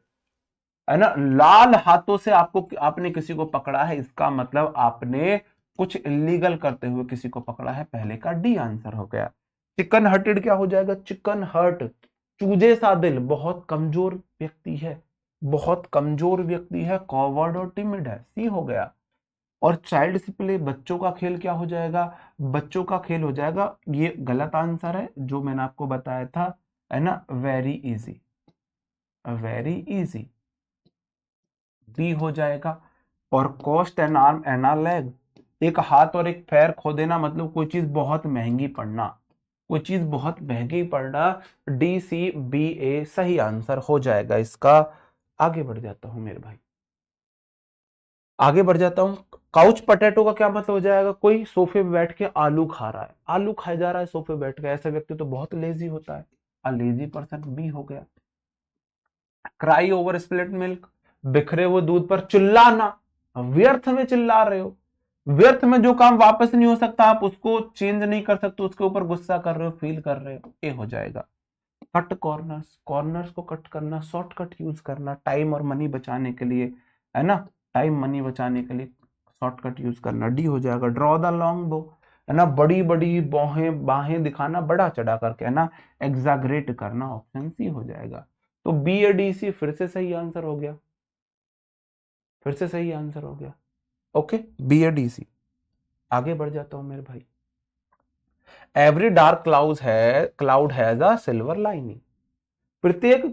है ना, लाल हाथों से आपको, आपने किसी को पकड़ा है, इसका मतलब आपने कुछ इलीगल करते हुए किसी को पकड़ा है, पहले का डी आंसर हो गया। चिकन हर्टेड क्या हो जाएगा, चिकन हर्ट, चूजे सा दिल, बहुत कमजोर व्यक्ति है, बहुत कमजोर व्यक्ति है, कॉवर्ड और टिमिड है, सी हो गया। और चाइल्ड प्ले, बच्चों का खेल क्या हो जाएगा, बच्चों का खेल हो जाएगा, ये गलत आंसर है जो मैंने आपको बताया था, है ना, very easy, very easy, B हो जाएगा। और cost an arm an a leg, एक हाथ और एक पैर खो देना, मतलब कोई चीज बहुत महंगी पड़ना, कोई चीज बहुत महंगी पड़ना, डी सी बी ए सही आंसर हो जाएगा इसका। आगे बढ़ जाता हूं मेरे भाई, आगे बढ़ जाता हूं। काउच पटेटो का क्या मतलब हो जाएगा, कोई सोफे पे बैठ के आलू खा रहा है, आलू खाया जा रहा है सोफे पे बैठ के, ऐसा व्यक्ति तो बहुत लेजी होता है, अ लेजी पर्सन, बी हो गया। क्राई ओवर स्पिल्ड मिल्क, बिखरे हुए दूध पर चिल्लाना, व्यर्थ में चिल्ला रहे हो, व्यर्थ में जो काम वापस नहीं हो सकता आप उसको चेंज नहीं कर सकते, उसके ऊपर गुस्सा कर रहे हो, फील कर रहे हो, ये हो जाएगा। कट कॉर्नर्स, कॉर्नर्स को कट करना, शॉर्टकट यूज करना टाइम और मनी बचाने के लिए, है ना, टाइम मनी बचाने के लिए शॉर्टकट यूज करना, डी हो जाएगा। ड्रॉ द लॉन्ग बो, है ना, बड़ी बड़ी बाहें बाहें दिखाना, बड़ा चढ़ा करके, है ना, एग्जैगरेट करना, ऑप्शन सी हो जाएगा। तो बी ए डी सी फिर से सही आंसर हो गया, फिर से सही आंसर हो गया। Okay, B A D C. आगे बढ़ जाता हूं मेरे भाई। Every dark cloud has a silver lining, प्रत्येक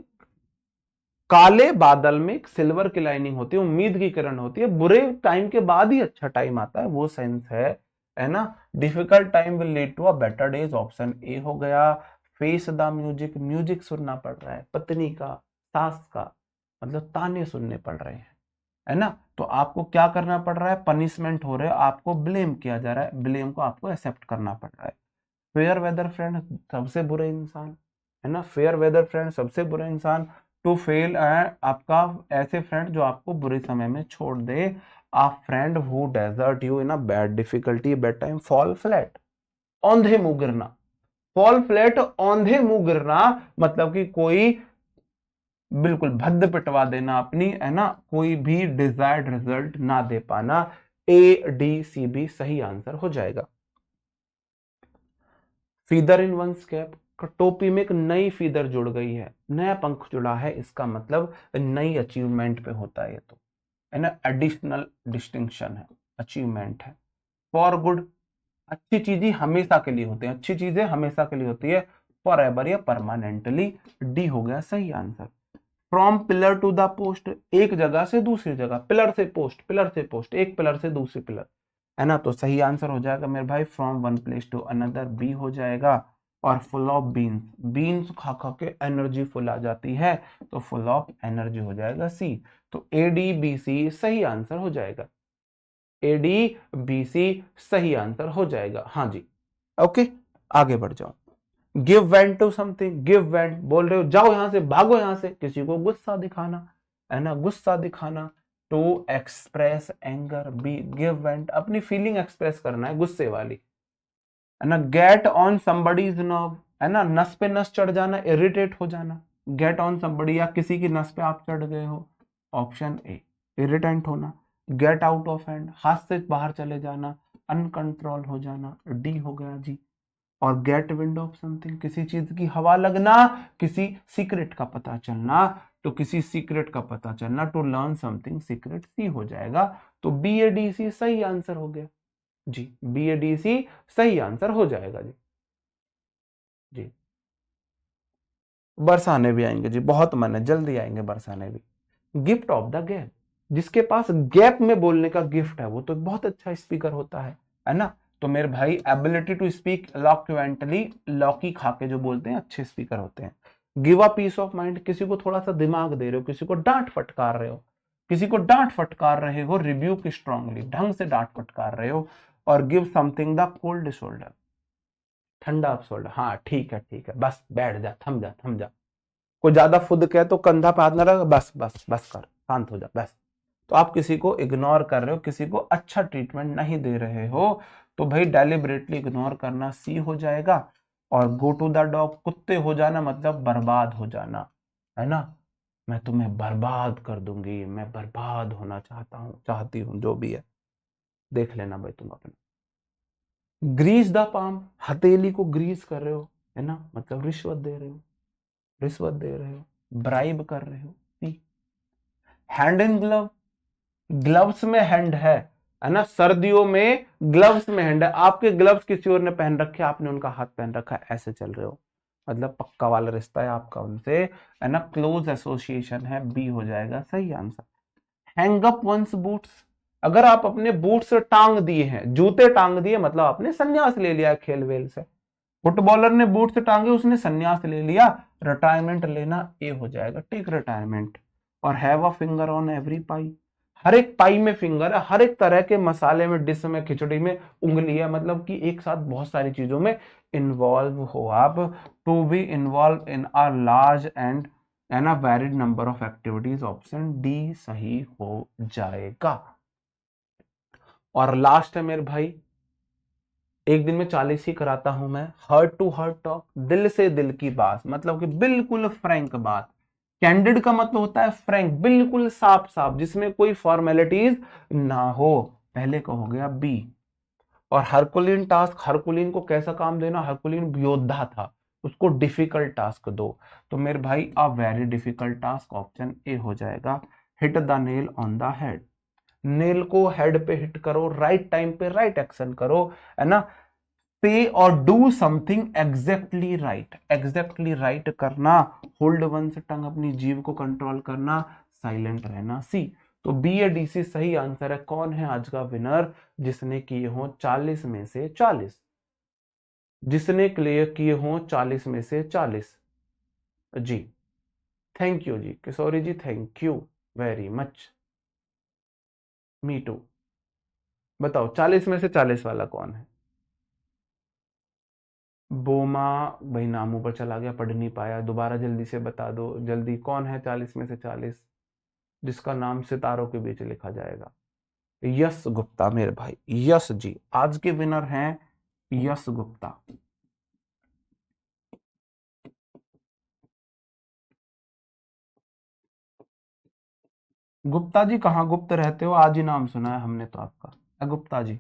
काले बादल में एक सिल्वर की लाइनिंग होती है, उम्मीद की किरण होती है, बुरे टाइम के बाद ही अच्छा टाइम आता है, वो सेंस है ना। Difficult time will lead to a better days, option A हो गया। फेस द म्यूजिक, म्यूजिक सुनना पड़ रहा है, पत्नी का, सास का, मतलब ताने सुनने पड़ रहे हैं, है ना। तो आपको क्या करना पड़ रहा है, पनिशमेंट हो रहे है, आपको ब्लेम किया जा रहा है, ब्लेम को आपको एक्सेप्ट करना पड़ रहा है। फेयर वेदर फ्रेंड सबसे बुरे इंसान, है ना, फेयर वेदर फ्रेंड सबसे बुरे इंसान। टू फेल है आपका ऐसे फ्रेंड जो आपको बुरे समय में छोड़ दे, a friend who desert you in a bad difficulty bad time. Fall flat, औंधे मुंह गिरना, फॉल फ्लैट औंधे मुंह गिरना, मतलब कि कोई बिल्कुल भद्द पिटवा देना अपनी, है ना, कोई भी डिजायर्ड रिजल्ट ना दे पाना, ए डी सी बी सही आंसर हो जाएगा। फीदर इन वंस कैप, टोपी में एक नई फीदर जुड़ गई है, नया पंख जुड़ा है, इसका मतलब नई अचीवमेंट पे होता है ये, तो है ना, एडिशनल डिस्टिंक्शन है, अचीवमेंट है। फॉर गुड, अच्छी चीजें हमेशा के लिए होती है, अच्छी चीजें हमेशा के लिए होती है, फॉर एवर या परमानेंटली, डी हो गया सही answer. From pillar to the post, एक जगह से दूसरी जगह, पिलर से पोस्ट, पिलर से पोस्ट, एक पिलर से दूसरी पिलर, है ना, तो सही आंसर हो जाएगा मेरे भाई from one place to another, B हो जाएगा। और फुल ऑफ बीन्स, बीन्स खा खा के एनर्जी फुल आ जाती है, तो फुल ऑफ एनर्जी हो जाएगा सी। तो ए डी बी सी सही आंसर हो जाएगा, ए डी बी सी सही आंसर हो जाएगा, हाँ जी। ओके, आगे बढ़ जाओ। Give vent to something, give vent बोल रहे हो जाओ यहां से, भागो यहां से, किसी को गुस्सा दिखाना है ना, गुस्सा दिखाना। To express anger, B give vent, अपनी फीलिंग एक्सप्रेस करना है गुस्से वाली, है ना। गेट ऑन समबडीज नर्व, है ना, नस पे नस चढ़ जाना, इरिटेट हो जाना। गेट ऑन समबडी, या किसी की नस पे आप चढ़ गए हो, ऑप्शन ए, इरिटेंट होना। गेट आउट ऑफ हैंड, हाथ से बाहर चले जाना, अनकंट्रोल हो जाना, डी हो गया जी। और गेट विंड ऑफ समथिंग, किसी चीज की हवा लगना, किसी सीक्रेट का पता चलना, तो किसी सीक्रेट का पता चलना, टू लर्न समथिंग सीक्रेट, सी हो जाएगा। तो बी ए डी सी सही आंसर हो गया जी, बी ए डी सी सही आंसर हो जाएगा जी। जी बरसाने भी आएंगे जी, बहुत मन है, जल्दी आएंगे बरसाने भी। गिफ्ट ऑफ द गैप, जिसके पास गैप में बोलने का गिफ्ट है वो तो बहुत अच्छा स्पीकर होता है ना। तो मेरे भाई एबिलिटी टू स्पीक इलॉक्वेंटली, लौकी खा के जो बोलते हैं अच्छे स्पीकर होते हैं। Give a piece of mind, किसी को थोड़ा सा दिमाग दे रहे हो, किसी को डांट फटकार रहे हो, किसी को डांट फटकार रहे हो, रिब्यूक स्ट्रांगली, ढंग से डांट फटकार रहे हो। और give something the cold shoulder, ठंडा शोल्डर, हाँ ठीक है बस बैठ जा, थम जा थम जा। कोई ज्यादा फुद कहे तो कंधा पे हाथ ना रख, बस बस बस कर, शांत हो जा बस। तो आप किसी को इग्नोर कर रहे हो, किसी को अच्छा ट्रीटमेंट नहीं दे रहे हो, तो भाई डेलिबरेटली इग्नोर करना सी हो जाएगा। और गो टू द डॉग, कुत्ते हो जाना मतलब बर्बाद हो जाना, है ना। मैं तुम्हें बर्बाद कर दूंगी, मैं बर्बाद होना चाहता हूँ, चाहती हूँ, जो भी है देख लेना भाई तुम अपने। ग्रीस द पाम, हथेली को ग्रीस कर रहे हो, है ना, मतलब रिश्वत दे रहे हो, रिश्वत दे रहे हो, ब्राइब कर रहे हो। हैंड इन ग्लव, ग्लव्स में हैंड है ना, सर्दियों में ग्लव्स में हैंड है, आपके ग्लव्स किसी और ने पहन रखे, आपने उनका हाथ पहन रखा है, ऐसे चल रहे हो, मतलब पक्का वाला रिश्ता है आपका उनसे, है ना, क्लोज एसोसिएशन है, बी हो जाएगा सही answer. Hang up one's boots, अगर आप अपने बूट्स टांग दिए हैं, जूते टांग दिए, मतलब आपने संन्यास ले लिया खेल वेल से। फुटबॉलर ने बूट्स टांगे, उसने संन्यास ले लिया, रिटायरमेंट लेना, ए हो जाएगा, टेक रिटायरमेंट। और have a finger on every pie, हर एक पाई में फिंगर है, हर एक तरह के मसाले में, डिश में, खिचड़ी में उंगली है, मतलब कि एक साथ बहुत सारी चीजों में इन्वॉल्व हो आप। To be involve in a large and a varied number of activities, option D सही हो जाएगा। और लास्ट है मेरे भाई, एक दिन में 40 ही कराता हूं मैं, हर्ट टू हर्ट टॉक, दिल से दिल की बात, मतलब कि बिल्कुल फ्रैंक बात। कैंडिड का मतलब होता है फ्रैंक, बिल्कुल साफ साफ, जिसमें कोई फॉर्मेलिटीज ना हो, पहले का हो गया बी। और हरकुलिन टास्क, हरकुलिन को कैसा काम देना, हरकुलिन योद्धा था, उसको डिफिकल्ट टास्क दो, तो मेरे भाई a very difficult task, option A हो जाएगा। Hit the nail on the head, nail को हेड पे हिट करो, राइट टाइम पे राइट एक्शन करो, है ना। पे और do something exactly right, exactly right करना, होल्ड वन से टंग, अपनी जीभ को कंट्रोल करना, साइलेंट रहना, सी। तो बी ए डी सी सही आंसर है। कौन है आज का विनर, जिसने किए हो 40 में से 40, जिसने क्लियर किए हो 40 में से 40 जी। थैंक यू जी Kishori ji, thank you very much. Me too. बताओ 40 में से 40 वाला कौन है। बोमा, भाई नाम ऊपर चला गया, पढ़ नहीं पाया, दोबारा जल्दी से बता दो, जल्दी, कौन है 40 में से 40 जिसका नाम सितारों के बीच लिखा जाएगा। यश गुप्ता मेरे भाई, यश जी आज के विनर हैं, यश गुप्ता। गुप्ता जी कहाँ गुप्त रहते हो, आज ही नाम सुना है हमने तो आपका, गुप्ता जी।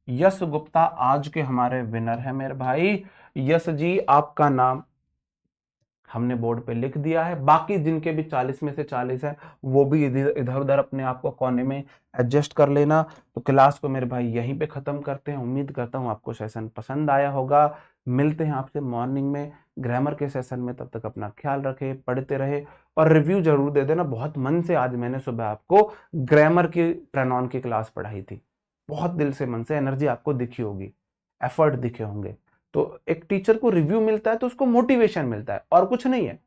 यश गुप्ता आज के हमारे विनर है मेरे भाई। यश जी आपका नाम हमने बोर्ड पे लिख दिया है, बाकी जिनके भी 40 में से 40 है वो भी इधर उधर अपने आप को कोने में एडजस्ट कर लेना। तो क्लास को मेरे भाई यहीं पे खत्म करते हैं, उम्मीद करता हूँ आपको सेशन पसंद आया होगा। मिलते हैं आपसे मॉर्निंग में ग्रामर के सेशन में, तब तक अपना ख्याल रखे, पढ़ते रहे और रिव्यू जरूर दे देना। बहुत मन से आज मैंने सुबह आपको ग्रामर की प्रोनाउन की क्लास पढ़ाई थी, बहुत दिल से मन से, एनर्जी आपको दिखी होगी, एफर्ट दिखे होंगे। तो एक टीचर को रिव्यू मिलता है तो उसको मोटिवेशन मिलता है, और कुछ नहीं है।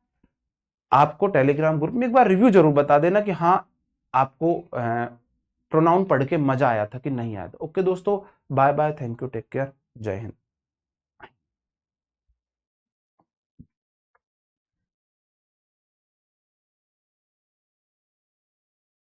आपको टेलीग्राम ग्रुप में एक बार रिव्यू जरूर बता देना कि हाँ आपको प्रोनाउन पढ़ के मजा आया था कि नहीं आया था। ओके दोस्तों, bye bye, thank you, take care, जय हिंद।